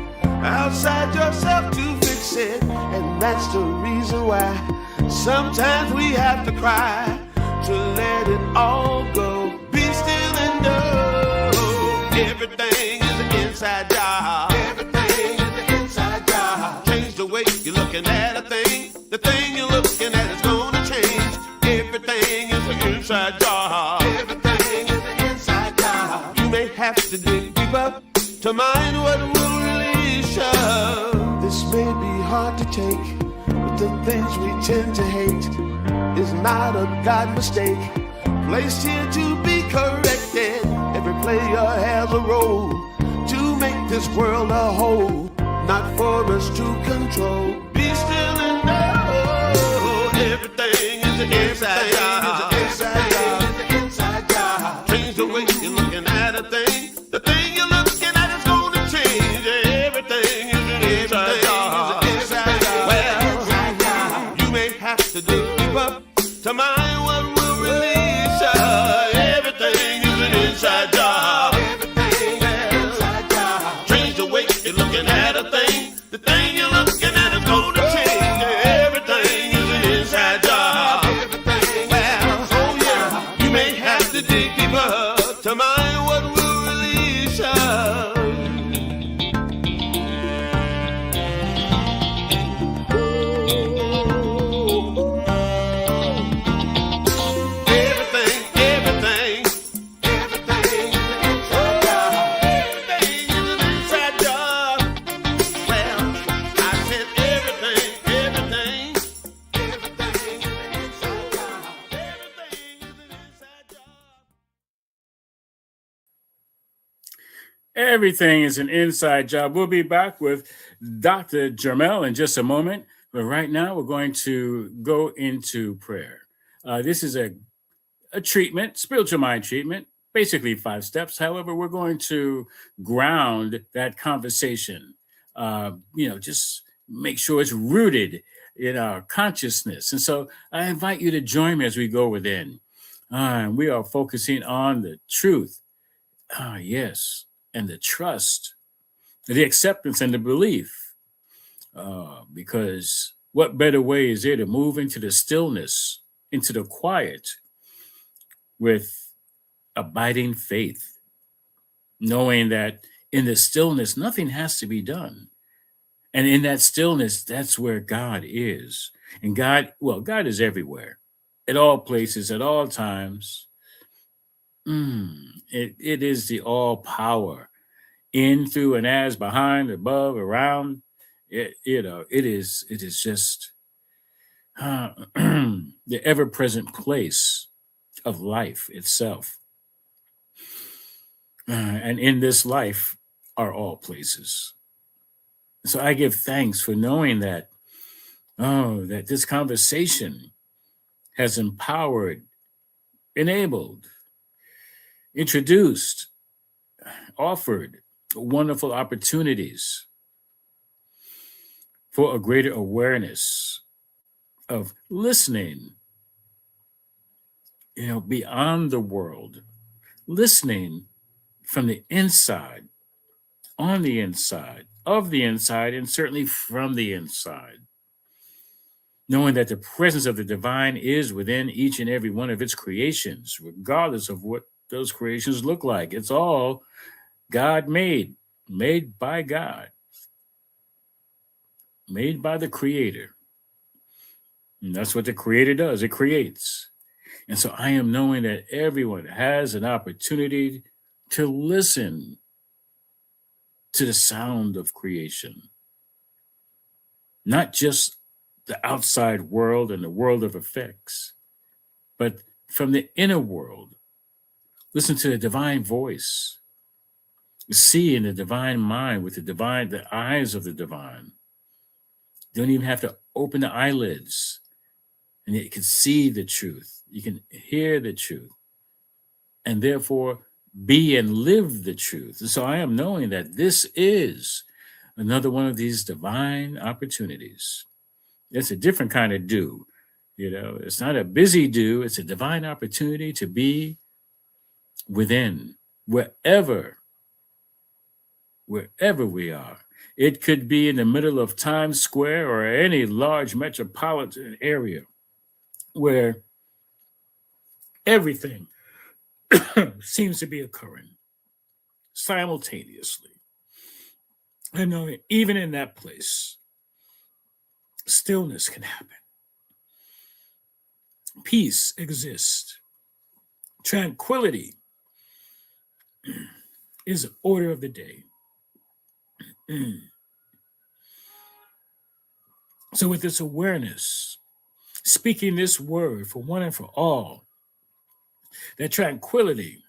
S4: outside yourself to fix said, and that's the reason why sometimes we have to cry to let it all go. Be still and know everything is an inside job. Everything is an inside job. Change the way you're looking at a thing. The thing you're looking at is gonna change. Everything is an inside job. Everything is an inside job. You may have to dig deeper to mind what will really show. This may be hard to take, but the things we tend to hate is not a God mistake, placed here to be corrected. Every player has a role to make this world a whole, not for us to control. Be still and know everything is an inside job. Inside job. Change the way you're looking at a thing. The thing you're looking at is gonna change. Everything is an inside job. Well, you may have to dig deeper to mind what will release you. Everything is an inside job. Change the way you're looking at a thing. The thing you're looking at is gonna change. Everything is an inside job. Well, oh yeah, you may have to dig deeper to mind what will release you.
S1: Everything is an inside job. We'll be back with Dr. Jermel in just a moment. But right now, we're going to go into prayer. This is a treatment, spiritual mind treatment, basically 5 steps. However, we're going to ground that conversation, just make sure it's rooted in our consciousness. And so I invite you to join me as we go within. We are focusing on the truth. Yes. And the trust, the acceptance and the belief. Because what better way is there to move into the stillness, into the quiet with abiding faith, knowing that in the stillness, nothing has to be done. And in that stillness, that's where God is. And God is everywhere, at all places, at all times. It is the all power in, through, and as, behind, above, around. It is just the ever-present place of life itself. And in this life are all places. So I give thanks for knowing that this conversation has empowered, enabled, introduced, offered wonderful opportunities for a greater awareness of listening, beyond the world, listening from the inside, on the inside, of the inside, and certainly from the inside. Knowing that the presence of the divine is within each and every one of its creations, regardless of what those creations look like. It's all God made by God, made by the Creator. And that's what the Creator does. It creates. And so I am knowing that everyone has an opportunity to listen to the sound of creation. Not just the outside world and the world of effects, but from the inner world. Listen to the divine voice. See in the divine mind with the eyes of the divine. You don't even have to open the eyelids. And you can see the truth. You can hear the truth. And therefore, be and live the truth. And so I am knowing that this is another one of these divine opportunities. It's a different kind of do. It's not a busy do. It's a divine opportunity to be within, wherever we are. It could be in the middle of Times Square or any large metropolitan area where everything seems to be occurring simultaneously. I know even in that place, stillness can happen. Peace exists. Tranquility is the order of the day. So, with this awareness, speaking this word for one and for all, that tranquility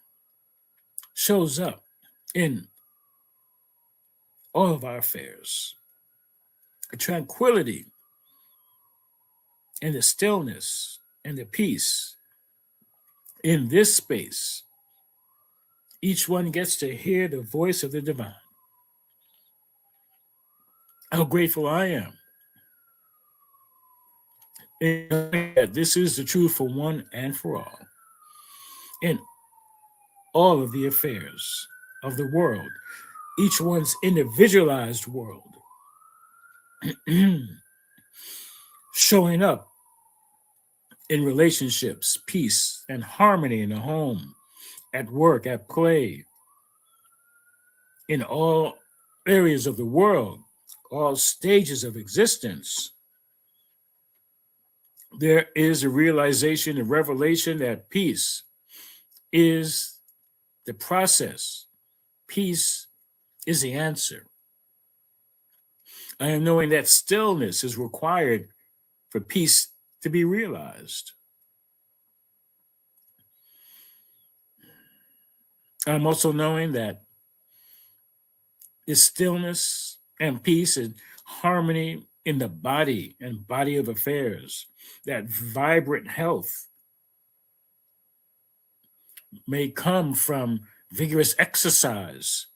S1: shows up in all of our affairs. The tranquility and the stillness and the peace in this space. Each one gets to hear the voice of the divine. How grateful I am. And this is the truth for one and for all. In all of the affairs of the world, each one's individualized world, showing up in relationships, peace and harmony in the home, at work, at play, in all areas of the world, all stages of existence. There is a realization, a revelation that peace is the process. Peace is the answer. I am knowing that stillness is required for peace to be realized. I'm also knowing that is stillness and peace and harmony in the body and body of affairs, that vibrant health may come from vigorous exercise.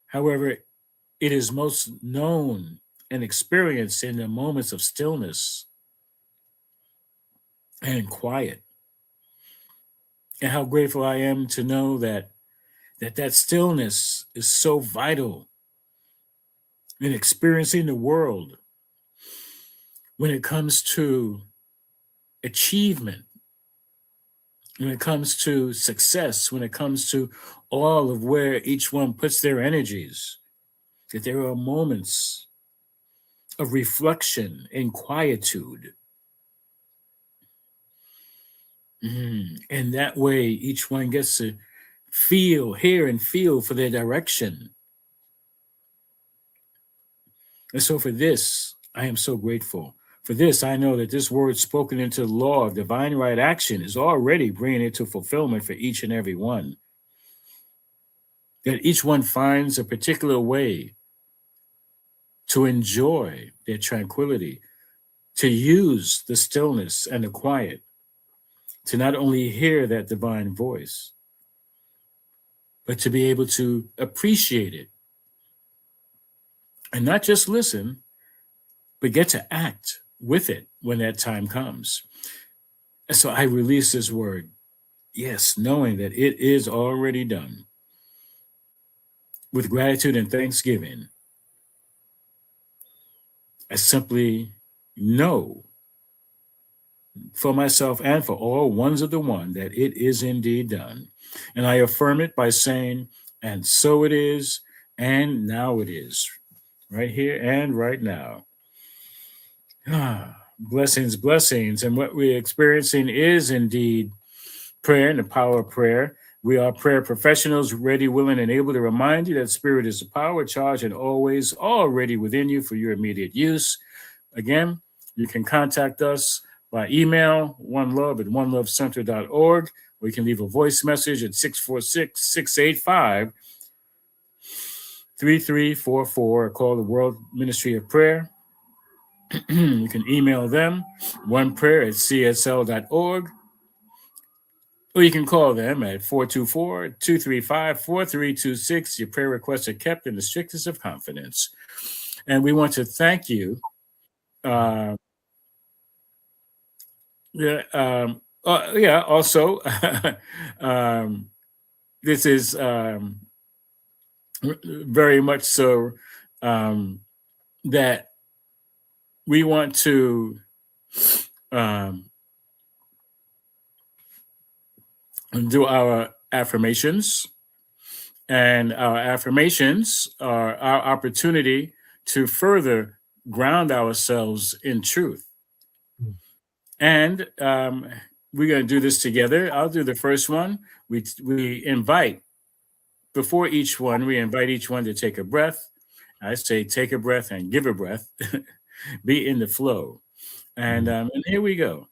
S1: However, it is most known and experienced in the moments of stillness and quiet. And how grateful I am to know that stillness is so vital in experiencing the world when it comes to achievement, when it comes to success, when it comes to all of where each one puts their energies, that there are moments of reflection and quietude. And that way, each one gets to hear and feel for their direction. And so for this, I am so grateful. For this, I know that this word spoken into the law of divine right action is already bringing it to fulfillment for each and every one. That each one finds a particular way to enjoy their tranquility, to use the stillness and the quiet, to not only hear that divine voice, but to be able to appreciate it. And not just listen, but get to act with it when that time comes. And so I release this word, yes, knowing that it is already done. With gratitude and thanksgiving, I simply know for myself and for all ones of the one that it is indeed done. And I affirm it by saying, and so it is, and now it is, right here and right now. Blessings, blessings. And what we're experiencing is indeed prayer and the power of prayer. We are prayer professionals, ready, willing, and able to remind you that spirit is the power, charge, and always already within you for your immediate use. Again, you can contact us by email, oneLove@onelovecenter.org, or you can leave a voice message at 646-685-3344, or call the World Ministry of Prayer. You can email them, oneprayer@csl.org, or you can call them at 424-235-4326. Your prayer requests are kept in the strictest of confidence. And we want to thank you. Also, this is very much so that we want to um, do our affirmations. And our affirmations are our opportunity to further ground ourselves in truth. And we're going to do this together. I'll do the first one. We invite, before each one, we invite each one to take a breath. I say take a breath and give a breath. Be in the flow. And here we go.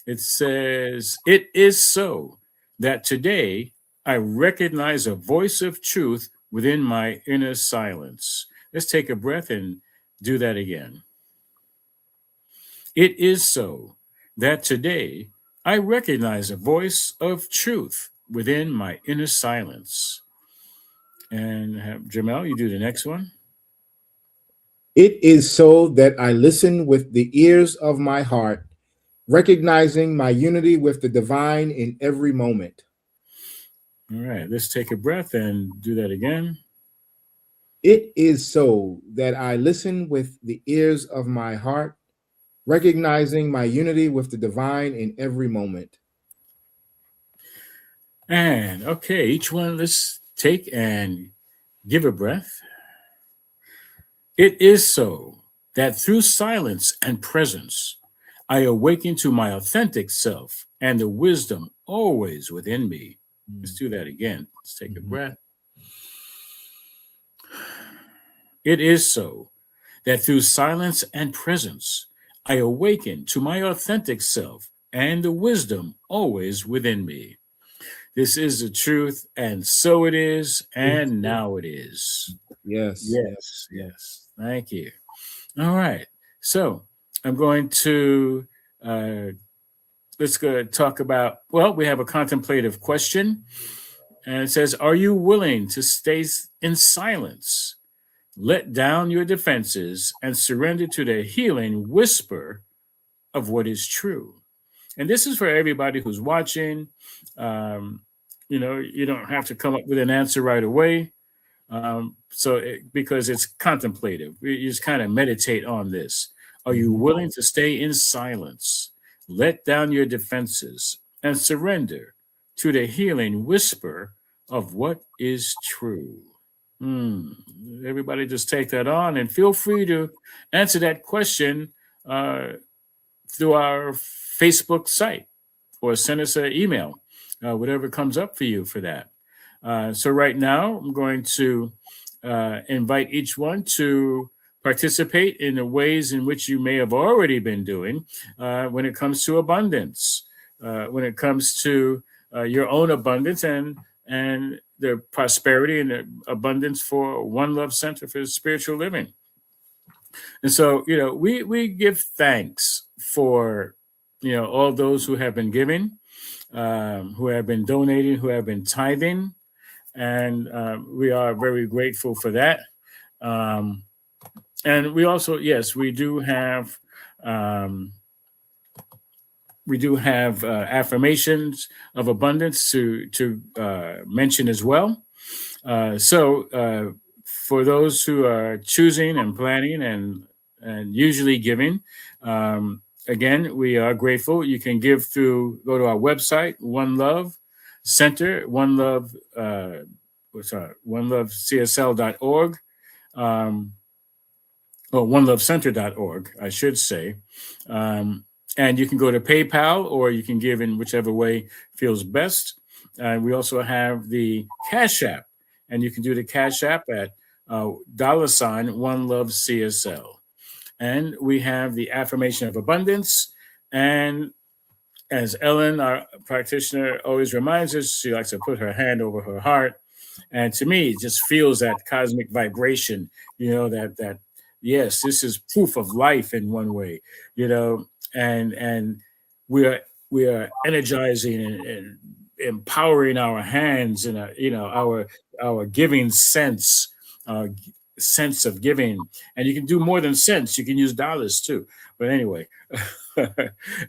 S1: It says, "It is so that today I recognize a voice of truth within my inner silence." Let's take a breath and do that again. It is so that today I recognize a voice of truth within my inner silence. And Jermel, you do the next one.
S3: It is so that I listen with the ears of my heart, recognizing my unity with the divine in every moment.
S1: All right, let's take a breath and do that again.
S3: It is so that I listen with the ears of my heart, recognizing my unity with the divine in every moment.
S1: And okay, each one, let's take and give a breath. It is so that through silence and presence, I awaken to my authentic self and the wisdom always within me. Let's do that again. Let's take a breath. It is so that through silence and presence, I awaken to my authentic self and the wisdom always within me. This is the truth, and so it is, and now it is.
S3: Yes.
S1: Yes, yes. Thank you. All right. So I'm going to let's go talk about, well, we have a contemplative question. And it says, are you willing to stay in silence? Let down your defenses and surrender to the healing whisper of what is true. And this is for everybody who's watching. You don't have to come up with an answer right away. Because it's contemplative, you just kind of meditate on this. Are you willing to stay in silence? Let down your defenses and surrender to the healing whisper of what is true. Everybody just take that on and feel free to answer that question through our Facebook site or send us an email, whatever comes up for you for that. So right now, I'm going to invite each one to participate in the ways in which you may have already been doing when it comes to abundance, when it comes to your own abundance and the prosperity and the abundance for One Love Center for Spiritual Living. And so, we give thanks for, all those who have been giving, who have been donating, who have been tithing. And we are very grateful for that. And we also, yes, we do have affirmations of abundance to mention as well. So for those who are choosing and planning and usually giving, again, we are grateful. You can give go to our website, One Love Center, OneLoveCSL.org, or OneLoveCenter.org, I should say. And you can go to PayPal, or you can give in whichever way feels best. We also have the Cash App, and you can do the Cash App at $OneLoveCSL. And we have the affirmation of abundance. And as Ellen, our practitioner, always reminds us, she likes to put her hand over her heart. And to me, it just feels that cosmic vibration, that yes, this is proof of life in one way, and we are energizing and empowering our hands and our giving sense of giving. And you can do more than cents. You can use dollars too. But anyway,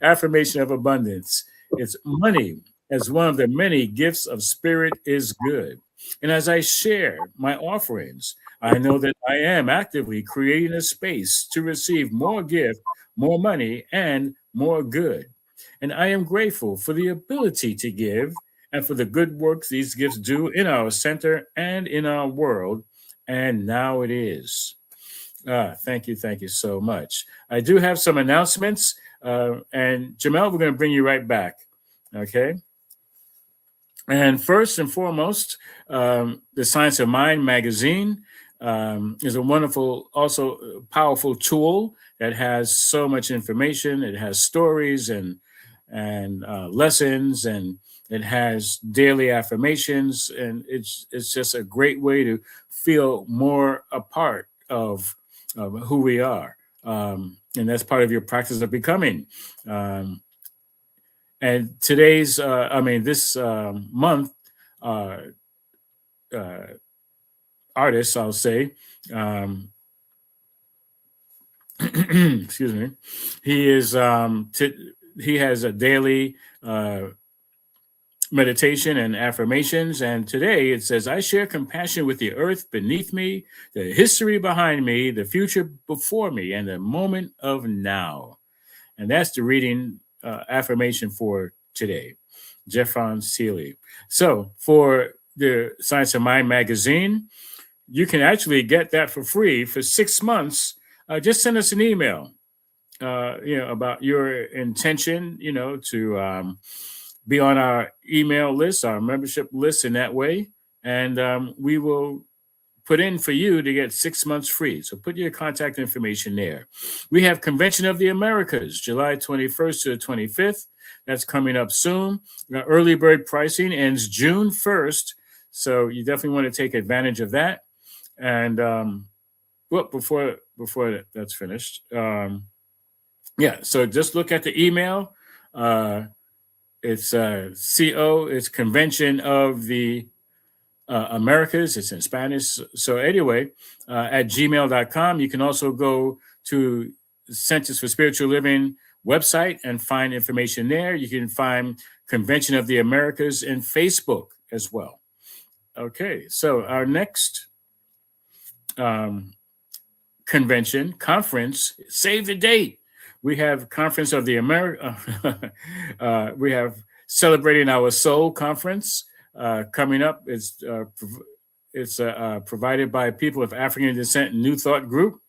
S1: affirmation of abundance. It's money as one of the many gifts of spirit is good. And as I share my offerings, I know that I am actively creating a space to receive more gift, more money, and more good. And I am grateful for the ability to give and for the good work these gifts do in our center and in our world. And now it is. Thank you so much. I do have some announcements, and Jermel, we're going to bring you right back. Okay. And first and foremost, the Science of Mind magazine is a wonderful, also powerful tool that has so much information. It has stories and lessons, and it has daily affirmations, and it's just a great way to feel more a part of who we are, and that's part of your practice of becoming. And today's, this month, artist, I'll say, excuse me, he is he has a daily meditation and affirmations. And today it says, I share compassion with the earth beneath me, the history behind me, the future before me, and the moment of now. And that's the reading affirmation for today, Jeffron Seeley. So for the Science of Mind magazine, you can actually get that for free for 6 months. Just send us an email, about your intention, to be on our email list, our membership list in that way. And we will put in for you to get 6 months free. So put your contact information there. We have Convention of the Americas, July 21st to the 25th. That's coming up soon. Early bird pricing ends June 1st. So you definitely want to take advantage of that. And before that's finished, so just look at the email. It's it's Convention of the Americas. It's in Spanish. So anyway, at gmail.com, you can also go to Centers for Spiritual Living website and find information there. You can find Convention of the Americas in Facebook as well. Okay, so our next conference, save the date. We have Conference of the we have Celebrating Our Soul Conference coming up. It's provided by People of African Descent New Thought Group,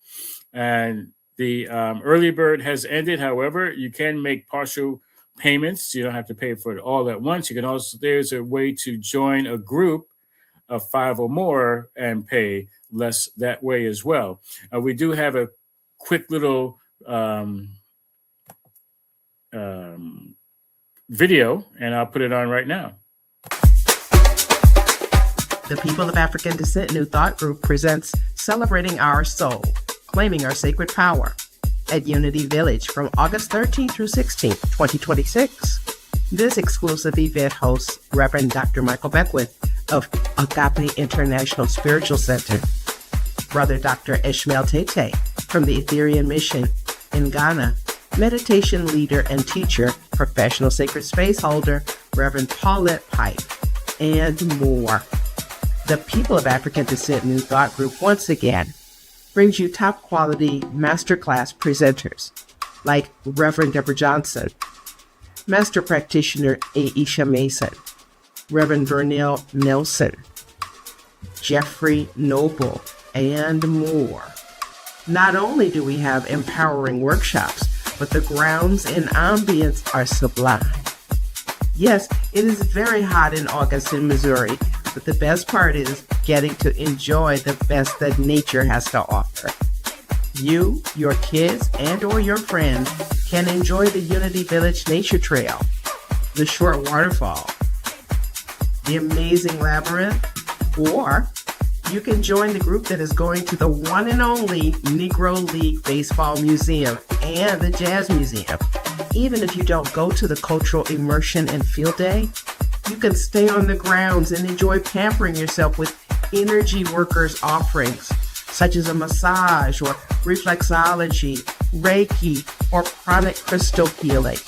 S1: and the early bird has ended. However, you can make partial payments. You don't have to pay for it all at once. You can also, there's a way to join a group of 5 or more and pay less that way as well. We do have a quick little video, and I'll put it on right now.
S5: The People of African Descent New Thought Group presents Celebrating Our Soul, Claiming Our Sacred Power at Unity Village from August 13th through 16th, 2026. This exclusive event hosts Reverend Dr. Michael Beckwith of Agape International Spiritual Center, Brother Dr. Ishmael Tete from the Ethereum Mission in Ghana, meditation leader and teacher, professional sacred space holder, Reverend Paulette Pipe, and more. The People of African Descent New Thought Group once again brings you top quality masterclass presenters like Reverend Deborah Johnson, Master Practitioner Aisha Mason, Reverend Vernell Nelson, Jeffrey Noble, and more. Not only do we have empowering workshops, but the grounds and ambience are sublime. Yes, it is very hot in August in Missouri, but the best part is getting to enjoy the best that nature has to offer. You, your kids, and or your friends can enjoy the Unity Village Nature Trail, the short waterfall, the amazing labyrinth, or you can join the group that is going to the one and only Negro League Baseball Museum and the Jazz Museum. Even if you don't go to the cultural immersion and field day, you can stay on the grounds and enjoy pampering yourself with energy workers offerings, such as a massage or reflexology, Reiki, or pranic crystal healing.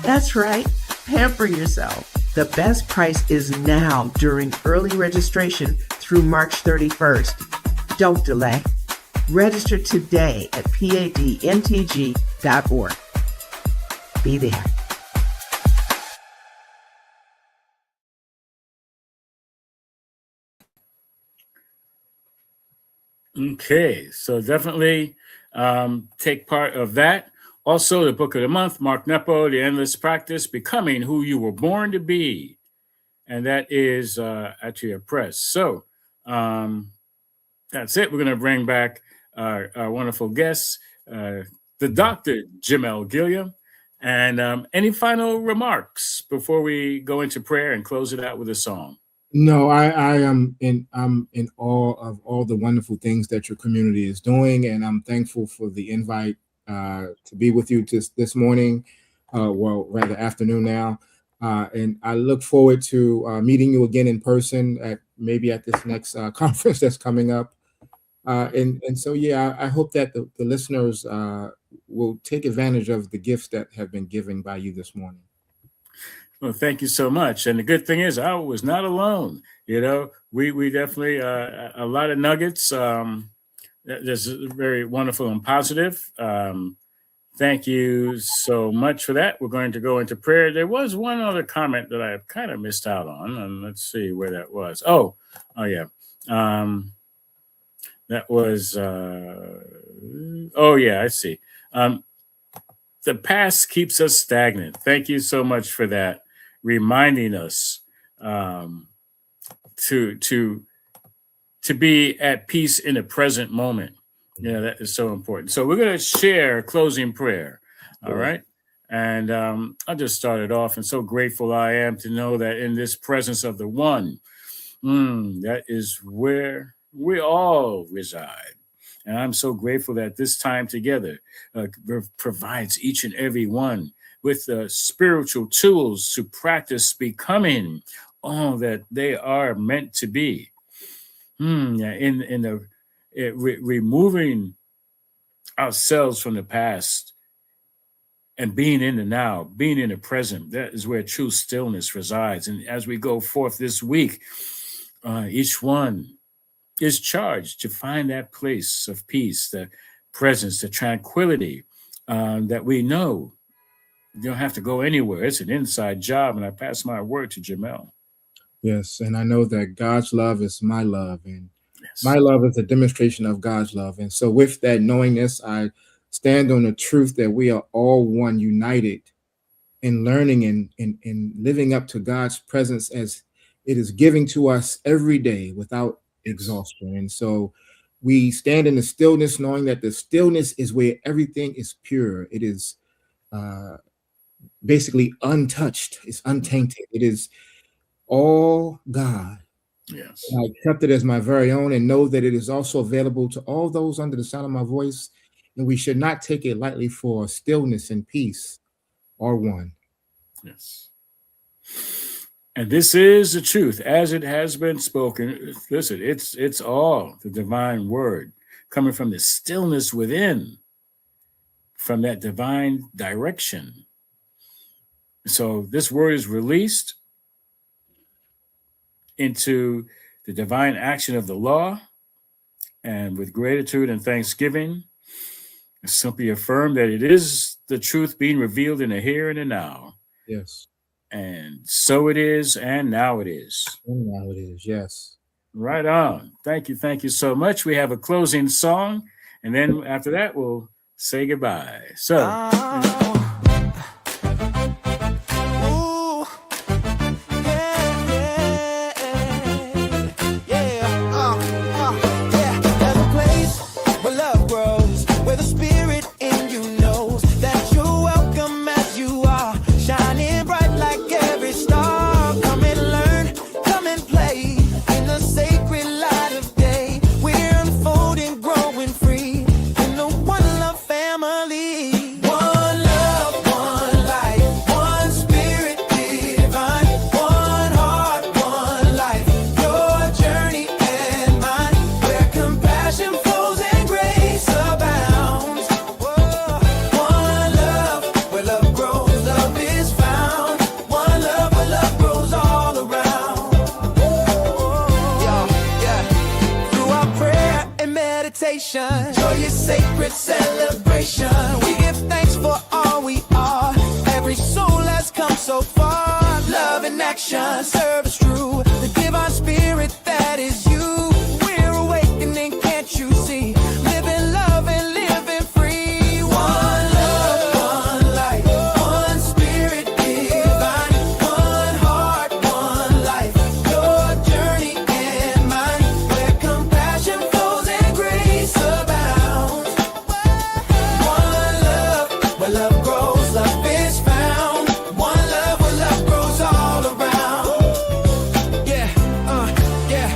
S5: That's right, pamper yourself. The best price is now during early registration through March 31st. Don't delay. Register today at padntg.org. Be there.
S1: Okay, so definitely take part of that. Also, the book of the month, Mark Nepo, The Endless Practice, Becoming Who You Were Born to Be. And that is actually a press. So that's it. We're going to bring back our wonderful guests, the Dr. Jermel Gilliam. And any final remarks before we go into prayer and close it out with a song?
S3: No, I'm in awe of all the wonderful things that your community is doing, and I'm thankful for the invite to be with you this morning, well, rather afternoon now, and I look forward to meeting you again in person at this next conference that's coming up, and so yeah, I hope that the listeners will take advantage of the gifts that have been given by you this morning.
S1: Well, thank you so much. And the good thing is I was not alone. You know, we definitely, a lot of nuggets. That's very wonderful and positive. Thank you so much for that. We're going to go into prayer. There was one other comment that I kind of missed out on, and let's see where that was. Oh yeah. That was, oh yeah, I see. The past keeps us stagnant. Thank you so much for that. Reminding us to be at peace in the present moment. Yeah, that is so important. So we're going to share a closing prayer. All right. And I'll just start it off. And so grateful I am to know that in this presence of the one, that is where we all reside. And I'm so grateful that this time together provides each and every one with the spiritual tools to practice becoming all that they are meant to be. Removing ourselves from the past and being in the now, being in the present, that is where true stillness resides. And as we go forth this week, each one is charged to find that place of peace, the presence, the tranquility that we know. You don't have to go anywhere. It's an inside job. And I pass my word to Jermel.
S3: Yes, and I know that God's love is my love, and my love is a demonstration of God's love. And so with that knowingness, I stand on the truth that we are all one, united in learning and living up to God's presence as it is giving to us every day without exhaustion. And so we stand in the stillness, knowing that the stillness is where everything is pure. It is basically untouched. It's untainted. It is all God.
S1: Yes.
S3: And I accept it as my very own and know that it is also available to all those under the sound of my voice. And we should not take it lightly, for stillness and peace are one.
S1: Yes. And this is the truth as it has been spoken. Listen, it's all the divine word coming from the stillness within, from that divine direction. So this word is released into the divine action of the law, and with gratitude and thanksgiving, I simply affirm that it is the truth being revealed in the here and the now.
S3: Yes.
S1: And so it is, and now it is.
S3: And now it is, yes.
S1: Right on. Thank you so much. We have a closing song, and then after that, we'll say goodbye. So...
S2: One love family. One love. creation. Joyous sacred celebration. We give thanks for all we are. Every soul has come so far. Love in action, service true. The divine spirit that is you. We're awakening, can't you see? Living love and living free. One love, one life, one spirit divine. One heart, one life. Your journey and mine. Where compassion flows and grace abounds. One love, where love grows, love is found. One love, where love grows all around. Yeah, yeah.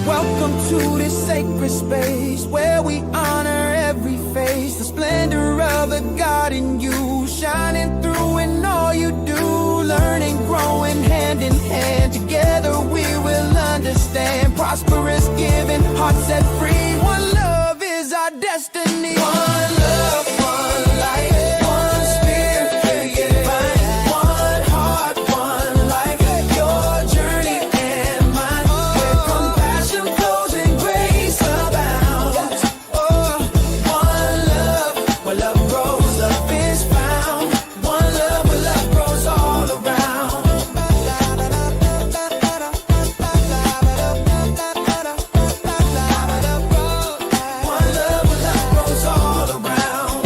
S2: Welcome to this sacred space where we honor every face. The splendor of the God in you, shining through in all you do. Learning, growing hand in hand. Together we will understand. Prosperous, giving, hearts set free. One love is our destiny. One love, one life, one spirit divine. One heart, one life. Your journey and mine. Where compassion flows and grace abounds. Oh, one love, where love grows, love is found. One love, where love grows all around. One love, where love grows all around.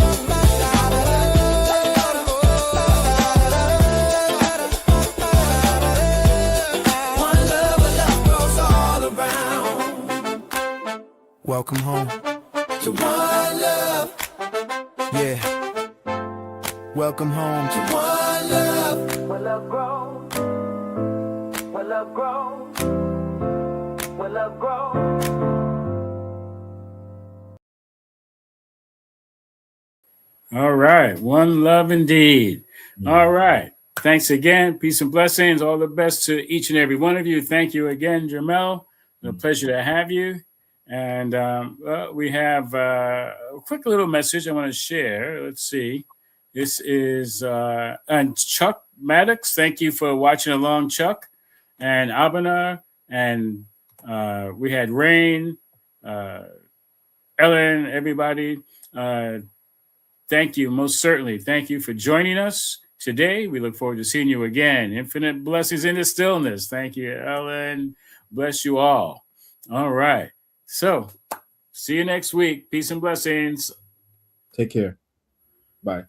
S2: One love, where love grows all around.
S6: Welcome home.
S2: To one love,
S6: Yeah. Welcome home.
S2: to one love. Where love grows, where love grows, where love grows.
S1: All right. One love indeed. All right. Thanks again. Peace and blessings. All the best to each and every one of you. Thank you again, Jermel. A pleasure to have you. And we have a quick little message I want to share. Let's see. This is and Chuck Maddox. Thank you for watching along, Chuck. And Abana. And we had Rain, Ellen, everybody. Thank you, most certainly. Thank you for joining us today. We look forward to seeing you again. Infinite blessings in the stillness. Thank you, Ellen. Bless you all. All right. So, see you next week. Peace and blessings.
S3: Take care. Bye.